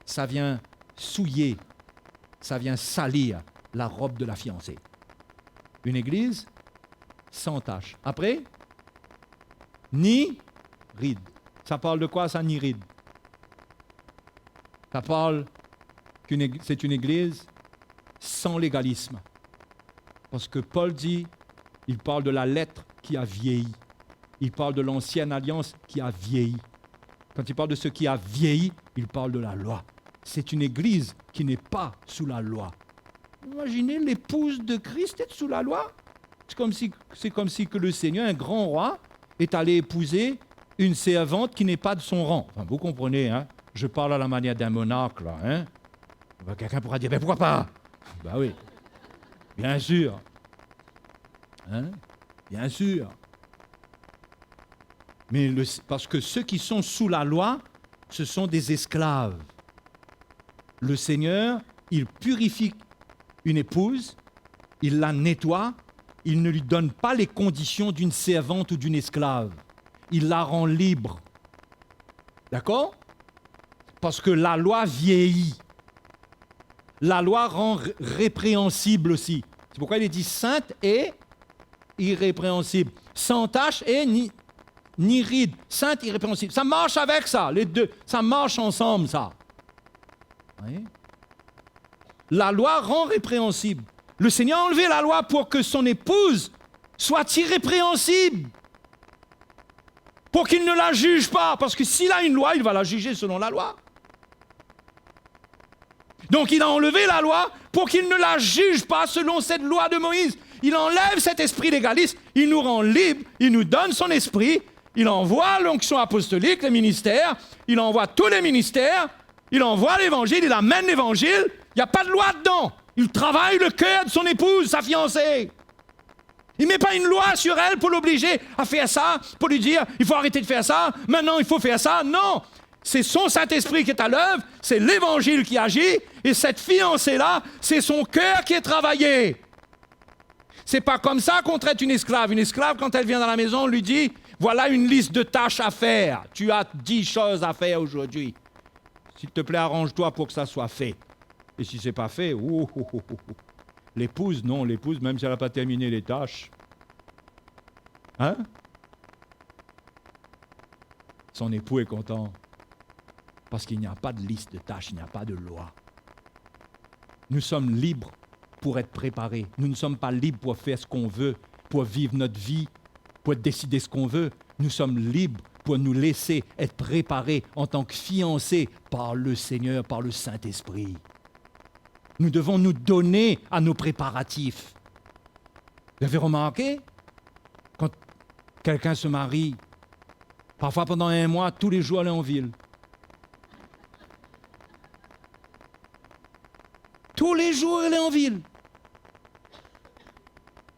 Ça vient souiller, ça vient salir la robe de la fiancée. Une église sans tache. Après, ni ride. Ça parle de quoi, ça, ni ride? Ça parle c'est une église sans légalisme. Parce que Paul dit, il parle de la lettre qui a vieilli. Il parle de l'ancienne alliance qui a vieilli. Quand il parle de ce qui a vieilli, il parle de la loi. c'est une église qui n'est pas sous la loi. Imaginez l'épouse de Christ être sous la loi. C'est comme si que le Seigneur, un grand roi, est allé épouser une servante qui n'est pas de son rang. Enfin, vous comprenez, hein? Je parle à la manière d'un monarque, là. Hein? Quelqu'un pourra dire, mais pourquoi pas? Ben oui, bien sûr. Hein? Bien sûr. Mais parce que ceux qui sont sous la loi, ce sont des esclaves. Le Seigneur, il purifie une épouse, il la nettoie, il ne lui donne pas les conditions d'une servante ou d'une esclave. Il la rend libre. D'accord? Parce que la loi vieillit. La loi rend répréhensible aussi. C'est pourquoi il est dit sainte et irrépréhensible. Sans tache et ni ride. Sainte, irrépréhensible. Ça marche avec ça, les deux. Ça marche ensemble, ça. Vous voyez? La loi rend répréhensible. Le Seigneur a enlevé la loi pour que son épouse soit irrépréhensible. Pour qu'il ne la juge pas. Parce que s'il a une loi, il va la juger selon la loi. Donc il a enlevé la loi pour qu'il ne la juge pas selon cette loi de Moïse. Il enlève cet esprit légaliste, il nous rend libres, il nous donne son esprit, il envoie l'onction apostolique, les ministères, il envoie tous les ministères, il envoie l'évangile, il amène l'évangile, il n'y a pas de loi dedans. Il travaille le cœur de son épouse, sa fiancée. Il ne met pas une loi sur elle pour l'obliger à faire ça, pour lui dire il faut arrêter de faire ça, maintenant il faut faire ça. Non, c'est son Saint-Esprit qui est à l'œuvre, c'est l'évangile qui agit, et cette fiancée-là, c'est son cœur qui est travaillé. C'est pas comme ça qu'on traite une esclave. Une esclave, quand elle vient dans la maison, on lui dit voilà une liste de tâches à faire. Tu as 10 choses à faire aujourd'hui. S'il te plaît, arrange-toi pour que ça soit fait. Et si c'est pas fait, l'épouse, non, l'épouse, même si elle n'a pas terminé les tâches, hein? Son époux est content. Parce qu'il n'y a pas de liste de tâches, il n'y a pas de loi. Nous sommes libres pour être préparés. Nous ne sommes pas libres pour faire ce qu'on veut, pour vivre notre vie, pour décider ce qu'on veut. Nous sommes libres pour nous laisser être préparés en tant que fiancés par le Seigneur, par le Saint-Esprit. Nous devons nous donner à nos préparatifs. Vous avez remarqué? Quand quelqu'un se marie, parfois pendant 1 mois, tous les jours, elle est en ville. Tous les jours, elle est en ville.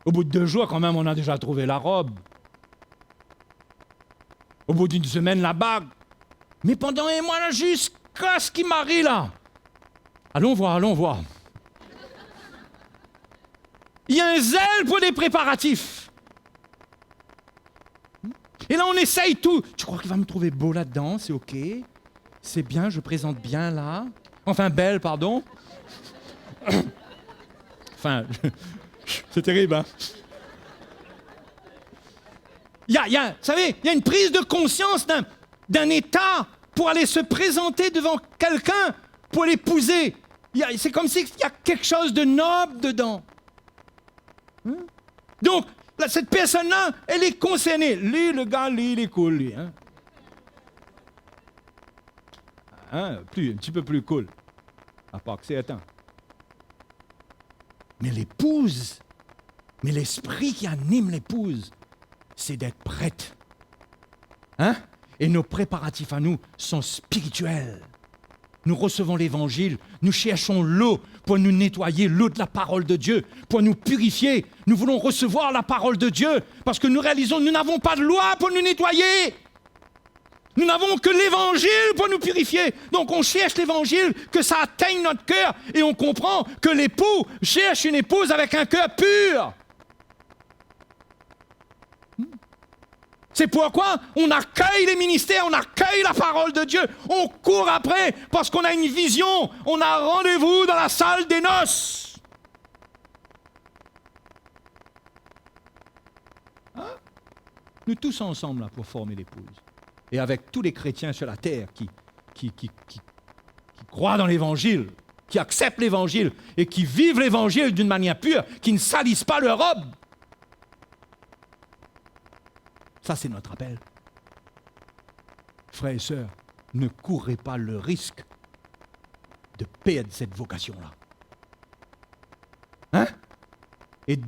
Au bout de 2 jours, quand même, on a déjà trouvé la robe. Au bout d'1 semaine, la bague. Mais pendant 1 mois, là, jusqu'à ce qu'il marie, là. Allons voir, allons voir. Il y a un zèle pour des préparatifs. Et là, on essaye tout. Tu crois qu'il va me trouver beau là-dedans? C'est OK. C'est bien, je présente bien là. Enfin, belle, pardon. Enfin, c'est terrible, hein? Vous savez, il y a une prise de conscience d'un état pour aller se présenter devant quelqu'un pour l'épouser. C'est comme s'il y a quelque chose de noble dedans. Donc, là, cette personne-là, elle est concernée. Lui, le gars, lui, il est cool, lui. Un petit peu plus cool. À part que c'est atteint. Mais l'épouse, mais l'esprit qui anime l'épouse, c'est d'être prête. Et nos préparatifs à nous sont spirituels. Nous recevons l'évangile, nous cherchons l'eau pour nous nettoyer, l'eau de la parole de Dieu, pour nous purifier. Nous voulons recevoir la parole de Dieu parce que nous réalisons que nous n'avons pas de loi pour nous nettoyer. Nous n'avons que l'évangile pour nous purifier. Donc on cherche l'évangile, que ça atteigne notre cœur et on comprend que l'époux cherche une épouse avec un cœur pur. C'est pourquoi on accueille les ministères, on accueille la parole de Dieu, on court après parce qu'on a une vision, on a rendez-vous dans la salle des noces. Nous tous ensemble là pour former l'épouse. Et avec tous les chrétiens sur la terre qui croient dans l'évangile, qui acceptent l'évangile et qui vivent l'évangile d'une manière pure, qui ne salissent pas leur robe. Ça, c'est notre appel. Frères et sœurs, ne courez pas le risque de perdre cette vocation-là. Hein? Et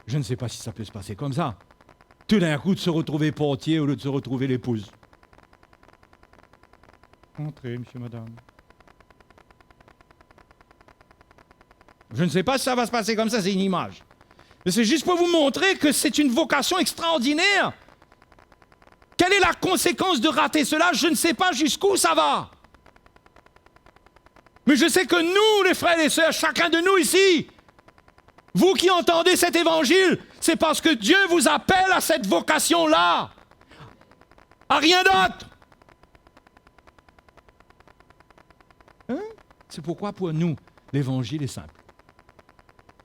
je ne sais pas si ça peut se passer comme ça. Tout d'un coup, de se retrouver portier au lieu de se retrouver l'épouse. Entrez, monsieur, madame. Je ne sais pas si ça va se passer comme ça, c'est une image. Mais c'est juste pour vous montrer que c'est une vocation extraordinaire. Quelle est la conséquence de rater cela? Je ne sais pas jusqu'où ça va. Mais je sais que nous, les frères et les sœurs, chacun de nous ici, vous qui entendez cet évangile, c'est parce que Dieu vous appelle à cette vocation-là. À rien d'autre. Hein? C'est pourquoi pour nous, l'évangile est simple.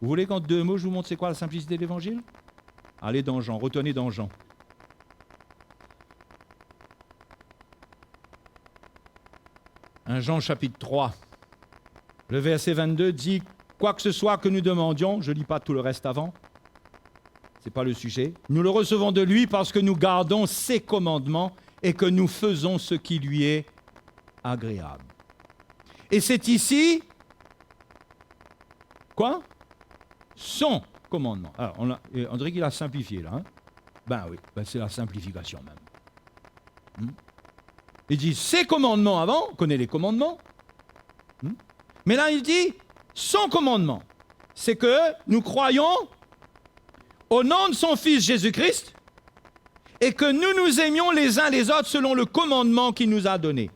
Vous voulez qu'en 2 mots, je vous montre c'est quoi la simplicité de l'évangile? Allez dans Jean, retenez dans Jean. Un Jean chapitre 3, le verset 22 dit « Quoi que ce soit que nous demandions », je ne lis pas tout le reste avant, ce n'est pas le sujet, « nous le recevons de lui parce que nous gardons ses commandements et que nous faisons ce qui lui est agréable. » Et c'est ici, quoi? Son commandement. Alors, on dirait qu'il a simplifié là. Hein? Ben oui, c'est la simplification même. Il dit ses commandements avant, on connaît les commandements. Mais là, il dit son commandement. C'est que nous croyons au nom de son Fils Jésus-Christ et que nous nous aimions les uns les autres selon le commandement qu'il nous a donné.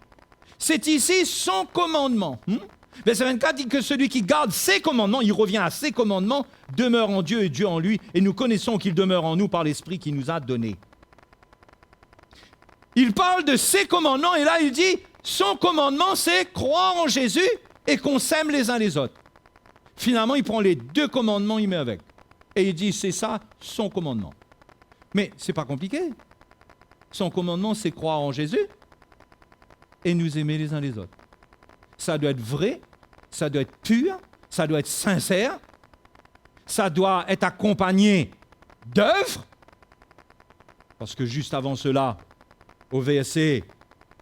C'est ici son commandement. Verset 24 dit que celui qui garde ses commandements, il revient à ses commandements, demeure en Dieu et Dieu en lui, et nous connaissons qu'il demeure en nous par l'Esprit qu'il nous a donné. Il parle de ses commandements, et là il dit, son commandement c'est croire en Jésus et qu'on s'aime les uns les autres. Finalement, il prend les 2 commandements, il met avec. Et il dit, c'est ça, son commandement. Mais c'est pas compliqué. Son commandement, c'est croire en Jésus et nous aimer les uns les autres. Ça doit être vrai, ça doit être pur, ça doit être sincère, ça doit être accompagné d'œuvres, parce que juste avant cela, au verset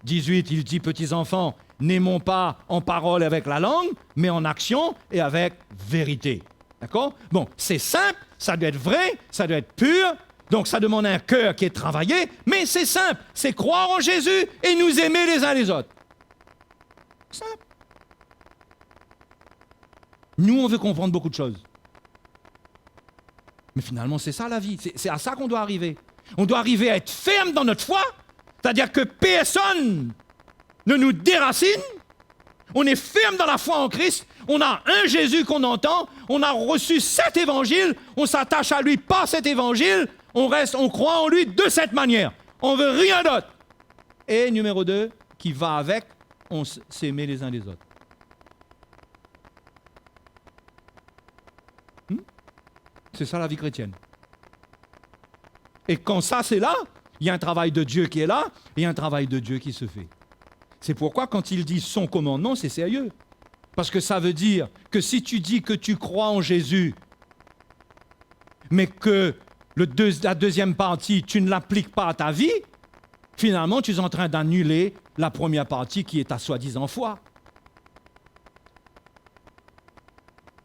18, il dit « Petits enfants, n'aimons pas en parole avec la langue, mais en action et avec vérité. » D'accord? Bon, c'est simple, ça doit être vrai, ça doit être pur, donc ça demande un cœur qui est travaillé, mais c'est simple, c'est croire en Jésus et nous aimer les uns les autres. Simple. Nous, on veut comprendre beaucoup de choses. Mais finalement, c'est ça la vie. C'est à ça qu'on doit arriver. On doit arriver à être ferme dans notre foi, c'est-à-dire que personne ne nous déracine. On est ferme dans la foi en Christ. On a un Jésus qu'on entend. On a reçu cet évangile. On s'attache à lui par cet évangile. On croit en lui de cette manière. On veut rien d'autre. Et numéro 2, qui va avec, on s'aimer les uns les autres. C'est ça la vie chrétienne. Et quand ça c'est là, il y a un travail de Dieu qui est là, et il y a un travail de Dieu qui se fait. C'est pourquoi quand il dit son commandement, c'est sérieux. Parce que ça veut dire que si tu dis que tu crois en Jésus, mais que la deuxième partie, tu ne l'appliques pas à ta vie, finalement tu es en train d'annuler la première partie qui est ta soi-disant foi.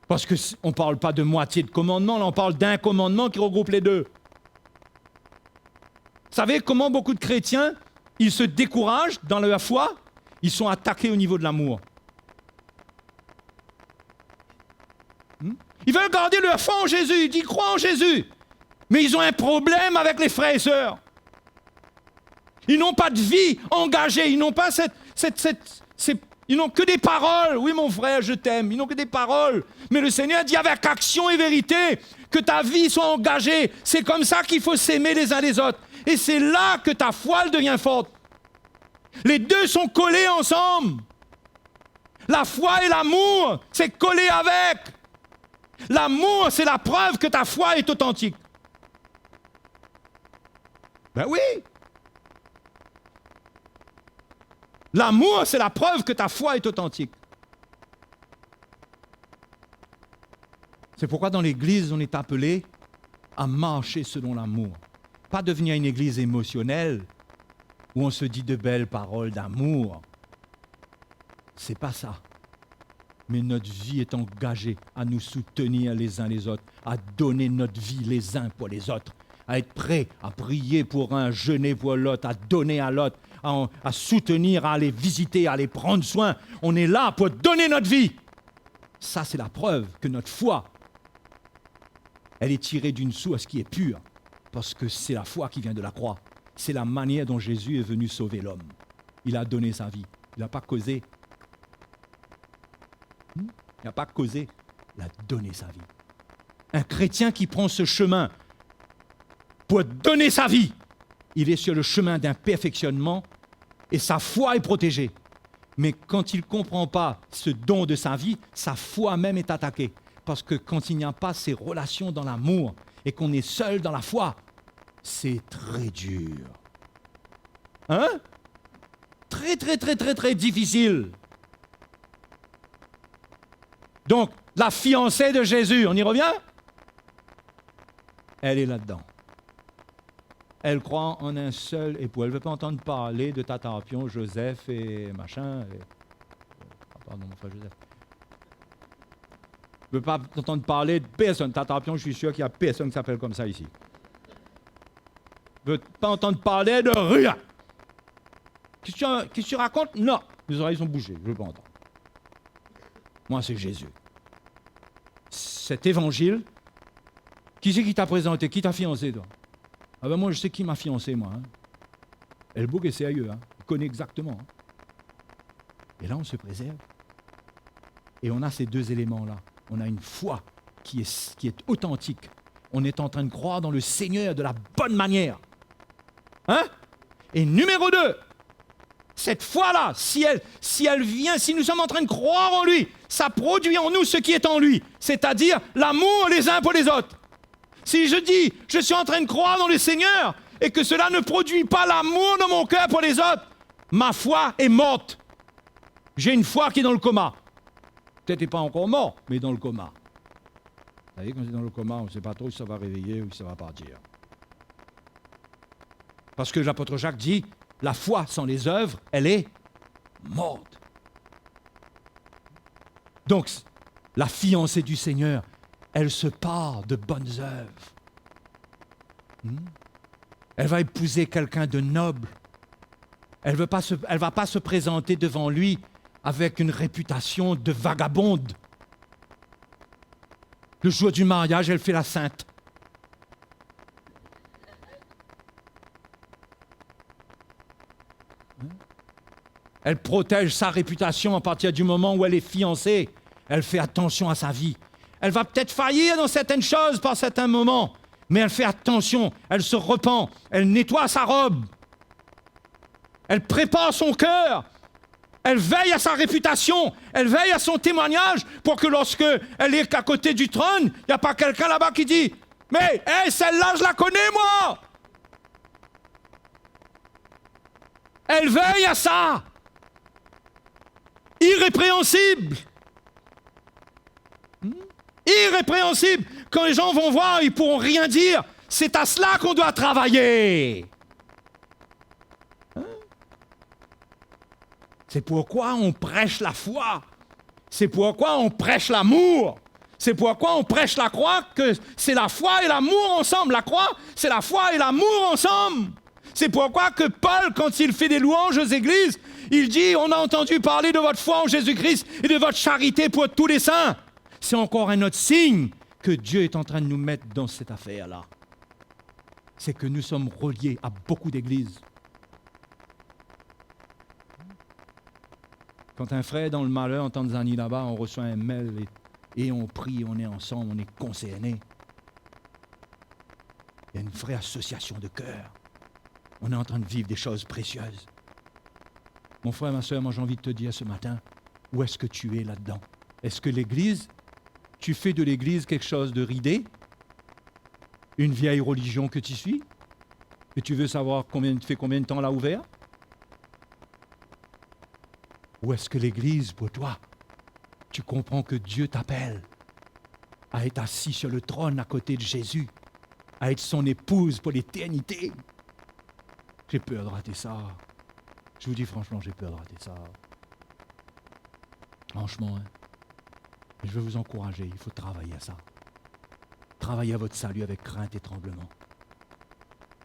Parce qu'on ne parle pas de moitié de commandement, là on parle d'un commandement qui regroupe les 2. Vous savez comment beaucoup de chrétiens, ils se découragent dans leur foi? Ils sont attaqués au niveau de l'amour. Ils veulent garder leur foi en Jésus, ils disent croient en Jésus. Mais ils ont un problème avec les frères et sœurs. Ils n'ont pas de vie engagée, ils n'ont pas ils n'ont que des paroles. Oui, mon frère, je t'aime. Ils n'ont que des paroles. Mais le Seigneur dit avec action et vérité que ta vie soit engagée. C'est comme ça qu'il faut s'aimer les uns les autres. Et c'est là que ta foi elle devient forte. Les 2 sont collés ensemble. La foi et l'amour, c'est collé avec. L'amour, c'est la preuve que ta foi est authentique. Ben oui. L'amour, c'est la preuve que ta foi est authentique. C'est pourquoi dans l'Église, on est appelé à marcher selon l'amour. Pas devenir une Église émotionnelle où on se dit de belles paroles d'amour. C'est pas ça. mais notre vie est engagée à nous soutenir les uns les autres, à donner notre vie les uns pour les autres, à être prêts à prier pour un, jeûner pour l'autre, à donner à l'autre, à soutenir, à aller visiter, à aller prendre soin. On est là pour donner notre vie. Ça, c'est la preuve que notre foi, elle est tirée d'une source qui est pure, parce que c'est la foi qui vient de la croix. C'est la manière dont Jésus est venu sauver l'homme. Il a donné sa vie. Il n'a pas causé. Il n'a pas causé. Il a donné sa vie. Un chrétien qui prend ce chemin pour donner sa vie, il est sur le chemin d'un perfectionnement et sa foi est protégée. Mais quand il ne comprend pas ce don de sa vie, sa foi même est attaquée. Parce que quand il n'y a pas ces relations dans l'amour et qu'on est seul dans la foi, c'est très dur. Hein? Très, très, très, très, très difficile. Donc, la fiancée de Jésus, on y revient? Elle est là-dedans. Elle croit en un seul époux. Elle ne veut pas entendre parler de Tata Pion, Joseph et machin. Pardon, mon frère Joseph. Elle ne veut pas entendre parler de personne. Tata Pion, je suis sûr qu'il n'y a personne qui s'appelle comme ça ici. Elle ne veut pas entendre parler de rien. Qu'est-ce que tu racontes? Non. Mes oreilles sont bougées, je ne veux pas entendre. Moi, c'est Jésus. Cet évangile, qui c'est qui t'a présenté? Qui t'a fiancé, toi? Ah ben moi, je sais qui m'a fiancé, moi. Hein. Elle bouge est sérieux, hein. Il connaît exactement. Hein. Et là, on se préserve. Et on a ces deux éléments-là. On a une foi qui est authentique. On est en train de croire dans le Seigneur de la bonne manière. Hein? Et numéro 2, cette foi-là, si elle vient, si nous sommes en train de croire en lui, ça produit en nous ce qui est en lui, c'est-à-dire l'amour les uns pour les autres. Si je dis, je suis en train de croire dans le Seigneur et que cela ne produit pas l'amour dans mon cœur pour les autres, ma foi est morte. J'ai une foi qui est dans le coma. Peut-être pas encore mort, mais dans le coma. Vous savez, quand c'est dans le coma, on ne sait pas trop si ça va réveiller ou si ça va partir. Parce que l'apôtre Jacques dit, la foi sans les œuvres, elle est morte. Donc, la fiancée du Seigneur, elle se part de bonnes œuvres. Elle va épouser quelqu'un de noble. Elle ne va pas se présenter devant lui avec une réputation de vagabonde. Le jour du mariage, elle fait la sainte. Elle protège sa réputation à partir du moment où elle est fiancée. Elle fait attention à sa vie. Elle va peut-être faillir dans certaines choses par certains moments, mais elle fait attention, elle se repent, elle nettoie sa robe. Elle prépare son cœur. Elle veille à sa réputation. Elle veille à son témoignage pour que lorsque elle est à côté du trône, il n'y a pas quelqu'un là-bas qui dit « Mais, celle-là, je la connais, moi !» Elle veille à ça. Irrépréhensible. Irrépréhensible. Quand les gens vont voir, ils ne pourront rien dire. C'est à cela qu'on doit travailler. C'est pourquoi on prêche la foi. C'est pourquoi on prêche l'amour. C'est pourquoi on prêche la croix, que c'est la foi et l'amour ensemble. La croix, c'est la foi et l'amour ensemble. C'est pourquoi que Paul, quand il fait des louanges aux églises, il dit, on a entendu parler de votre foi en Jésus-Christ et de votre charité pour tous les saints. C'est encore un autre signe que Dieu est en train de nous mettre dans cette affaire-là. C'est que nous sommes reliés à beaucoup d'églises. Quand un frère est dans le malheur en Tanzanie là-bas, on reçoit un mail et on prie, on est ensemble, on est concernés. Il y a une vraie association de cœur. On est en train de vivre des choses précieuses. Mon frère, ma soeur, moi j'ai envie de te dire ce matin, où est-ce que tu es là-dedans? Est-ce que l'Église, tu fais de l'Église quelque chose de ridé? Une vieille religion que tu suis? Et tu veux savoir combien de temps l'a ouvert? Ou est-ce que l'Église, pour toi, tu comprends que Dieu t'appelle à être assis sur le trône à côté de Jésus, à être son épouse pour l'éternité? J'ai peur de rater ça. Je vous dis franchement, j'ai peur de rater ça. Franchement, hein. Je veux vous encourager, il faut travailler à ça. Travaillez à votre salut avec crainte et tremblement.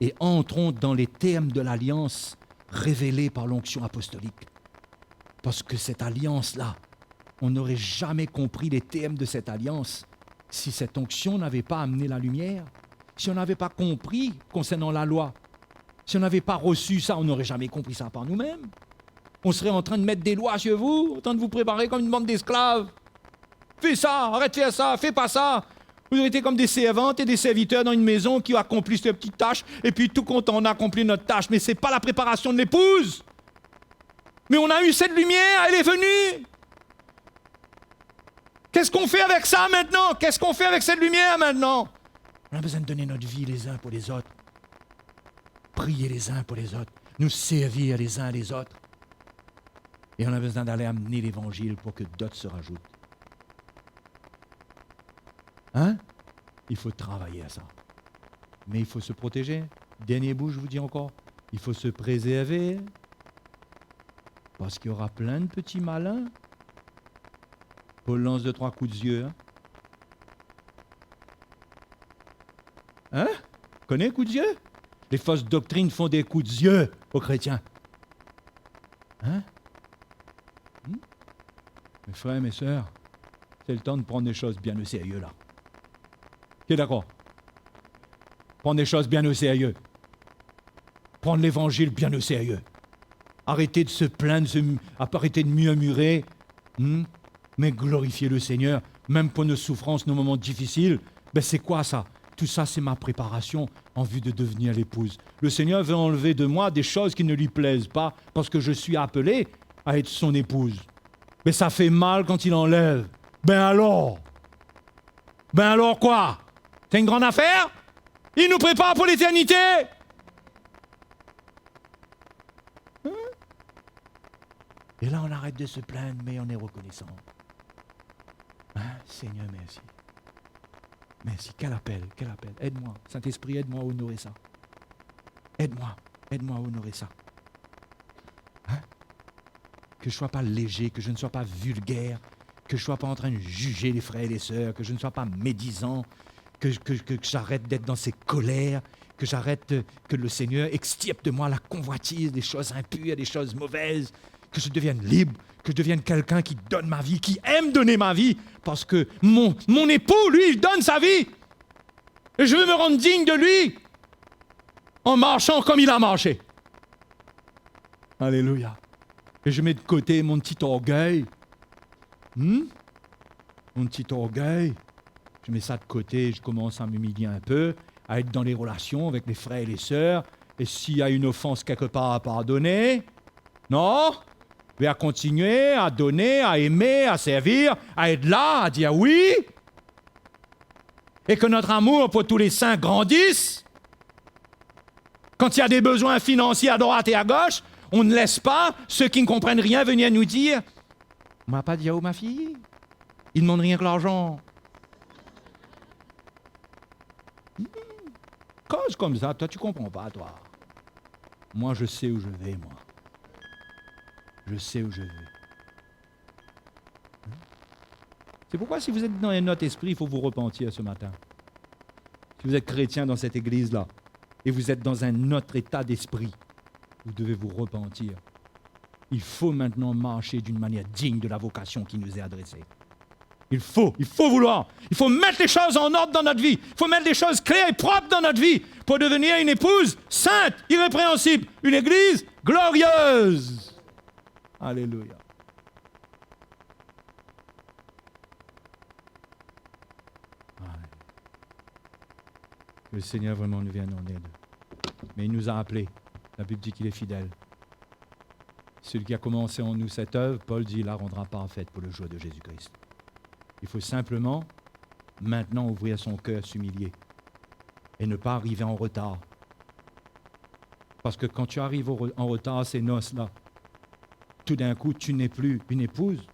Et entrons dans les termes de l'alliance révélée par l'onction apostolique. Parce que cette alliance-là, on n'aurait jamais compris les termes de cette alliance si cette onction n'avait pas amené la lumière, si on n'avait pas compris concernant la loi, si on n'avait pas reçu ça, on n'aurait jamais compris ça par nous-mêmes. On serait en train de mettre des lois chez vous, en train de vous préparer comme une bande d'esclaves. Fais ça, arrête de faire ça, fais pas ça. Vous aurez été comme des servantes et des serviteurs dans une maison qui accomplissent leurs petites tâches, et puis tout content, on a accompli notre tâche, mais c'est pas la préparation de l'épouse. Mais on a eu cette lumière, elle est venue. Qu'est-ce qu'on fait avec ça maintenant? Qu'est-ce qu'on fait avec cette lumière maintenant? On a besoin de donner notre vie les uns pour les autres. Prier les uns pour les autres. Nous servir les uns les autres. Et on a besoin d'aller amener l'évangile pour que d'autres se rajoutent. Hein? Il faut travailler à ça. Mais il faut se protéger. Dernier bout, je vous dis encore. Il faut se préserver. Parce qu'il y aura plein de petits malins. Paul lance 2-3 coups de yeux. Hein? Connais coups de yeux? Les fausses doctrines font des coups de yeux aux chrétiens. Hein? Mes frères, mes sœurs, c'est le temps de prendre des choses bien au sérieux là. Qui est d'accord? Prendre des choses bien au sérieux. Prendre l'évangile bien au sérieux. Arrêtez de se plaindre, arrêtez de murmurer. Mais glorifier le Seigneur, même pour nos souffrances, nos moments difficiles. Ben c'est quoi ça? Tout ça, c'est ma préparation en vue de devenir l'épouse. Le Seigneur veut enlever de moi des choses qui ne lui plaisent pas parce que je suis appelé à être son épouse. Mais ça fait mal quand il enlève. Ben alors quoi? C'est une grande affaire? Il nous prépare pour l'éternité. Et là, on arrête de se plaindre, mais on est reconnaissant. Seigneur, merci. Merci, quel appel. Aide-moi, Saint-Esprit, aide-moi à honorer ça. Aide-moi à honorer ça. Que je ne sois pas léger, que je ne sois pas vulgaire, que je ne sois pas en train de juger les frères et les sœurs, que je ne sois pas médisant, que j'arrête d'être dans ces colères, que j'arrête, que le Seigneur extirpe de moi la convoitise, des choses impures, des choses mauvaises, que je devienne libre, que je devienne quelqu'un qui donne ma vie, qui aime donner ma vie, parce que mon époux, lui, il donne sa vie. Et je veux me rendre digne de lui en marchant comme il a marché. Alléluia. Et je mets de côté mon petit orgueil. Mon petit orgueil. Je mets ça de côté, je commence à m'humilier un peu, à être dans les relations avec les frères et les sœurs. Et s'il y a une offense quelque part à pardonner, non, mais à continuer, à donner, à aimer, à servir, à être là, à dire oui. Et que notre amour pour tous les saints grandisse. Quand il y a des besoins financiers à droite et à gauche, on ne laisse pas ceux qui ne comprennent rien venir nous dire « On m'a pas dit où ma fille, il ne demande rien que l'argent. » Cause comme ça, toi tu comprends pas, toi. Moi je sais où je vais, moi. Je sais où je vais. C'est pourquoi si vous êtes dans un autre esprit, il faut vous repentir ce matin. Si vous êtes chrétien dans cette église-là, et vous êtes dans un autre état d'esprit, vous devez vous repentir. Il faut maintenant marcher d'une manière digne de la vocation qui nous est adressée. Il faut vouloir. Il faut mettre les choses en ordre dans notre vie. Il faut mettre les choses claires et propres dans notre vie pour devenir une épouse sainte, irrépréhensible, une église glorieuse. Alléluia. Que le Seigneur vraiment nous vienne en aide. Mais il nous a appelés. La Bible dit qu'il est fidèle. Celui qui a commencé en nous cette œuvre, Paul dit, la rendra parfaite pour le jour de Jésus-Christ. Il faut simplement, maintenant, ouvrir son cœur, s'humilier et ne pas arriver en retard. Parce que quand tu arrives en retard à ces noces-là, tout d'un coup, tu n'es plus une épouse,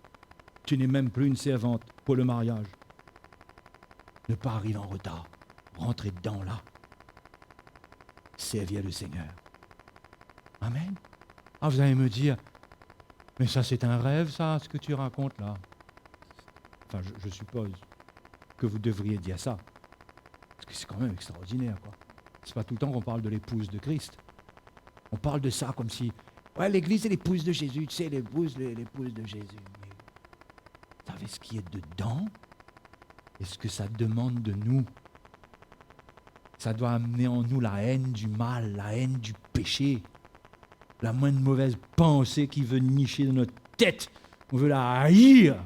tu n'es même plus une servante pour le mariage. Ne pas arriver en retard. Rentrer dedans, là. Servir le Seigneur. Amen. Ah, vous allez me dire, mais ça c'est un rêve, ça, ce que tu racontes là. Enfin, je suppose que vous devriez dire ça. Parce que c'est quand même extraordinaire, quoi. C'est pas tout le temps qu'on parle de l'épouse de Christ. On parle de ça comme si, ouais, l'Église est l'épouse de Jésus, tu sais, l'épouse de Jésus. Mais vous savez ce qui est dedans? Et ce que ça demande de nous? Ça doit amener en nous la haine du mal, la haine du péché, la moindre mauvaise pensée qui veut nicher dans notre tête. On veut la haïr.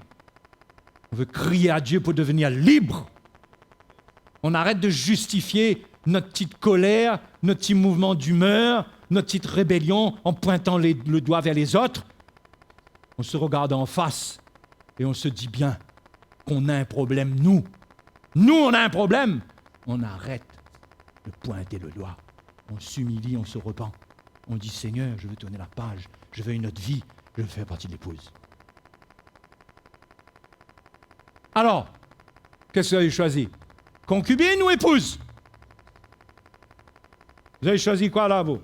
On veut crier à Dieu pour devenir libre. On arrête de justifier notre petite colère, notre petit mouvement d'humeur, notre petite rébellion en pointant le doigt vers les autres. On se regarde en face et on se dit bien qu'on a un problème, nous. Nous, on a un problème. On arrête de pointer le doigt. On s'humilie, on se repent. On dit, Seigneur, je veux tourner la page. Je veux une autre vie. Je veux faire partie de l'épouse. Alors, qu'est-ce que vous avez choisi? Concubine ou épouse? Vous avez choisi quoi là, vous?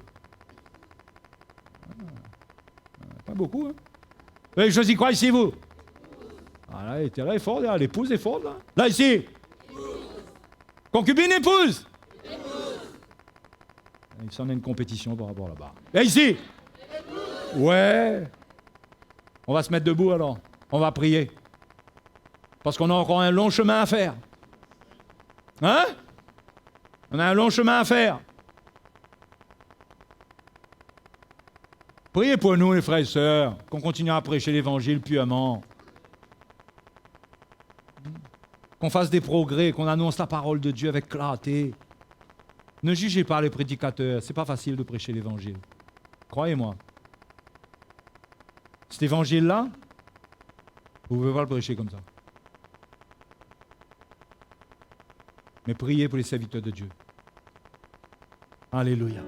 Pas beaucoup, hein? Vous avez choisi quoi ici, vous? Ah là, l'intérêt est fort, là. L'épouse est forte, là. Là, ici? Concubine, épouse? Il s'en a une compétition par rapport là-bas. Et ici? Ouais. On va se mettre debout alors. On va prier. Parce qu'on a encore un long chemin à faire. Hein? On a un long chemin à faire. Priez pour nous, les frères et sœurs, qu'on continue à prêcher l'évangile puamment. Qu'on fasse des progrès, qu'on annonce la parole de Dieu avec clarté. Ne jugez pas les prédicateurs, c'est pas facile de prêcher l'évangile. Croyez-moi. Cet évangile-là, vous ne pouvez pas le prêcher comme ça. Mais priez pour les serviteurs de Dieu. Alléluia.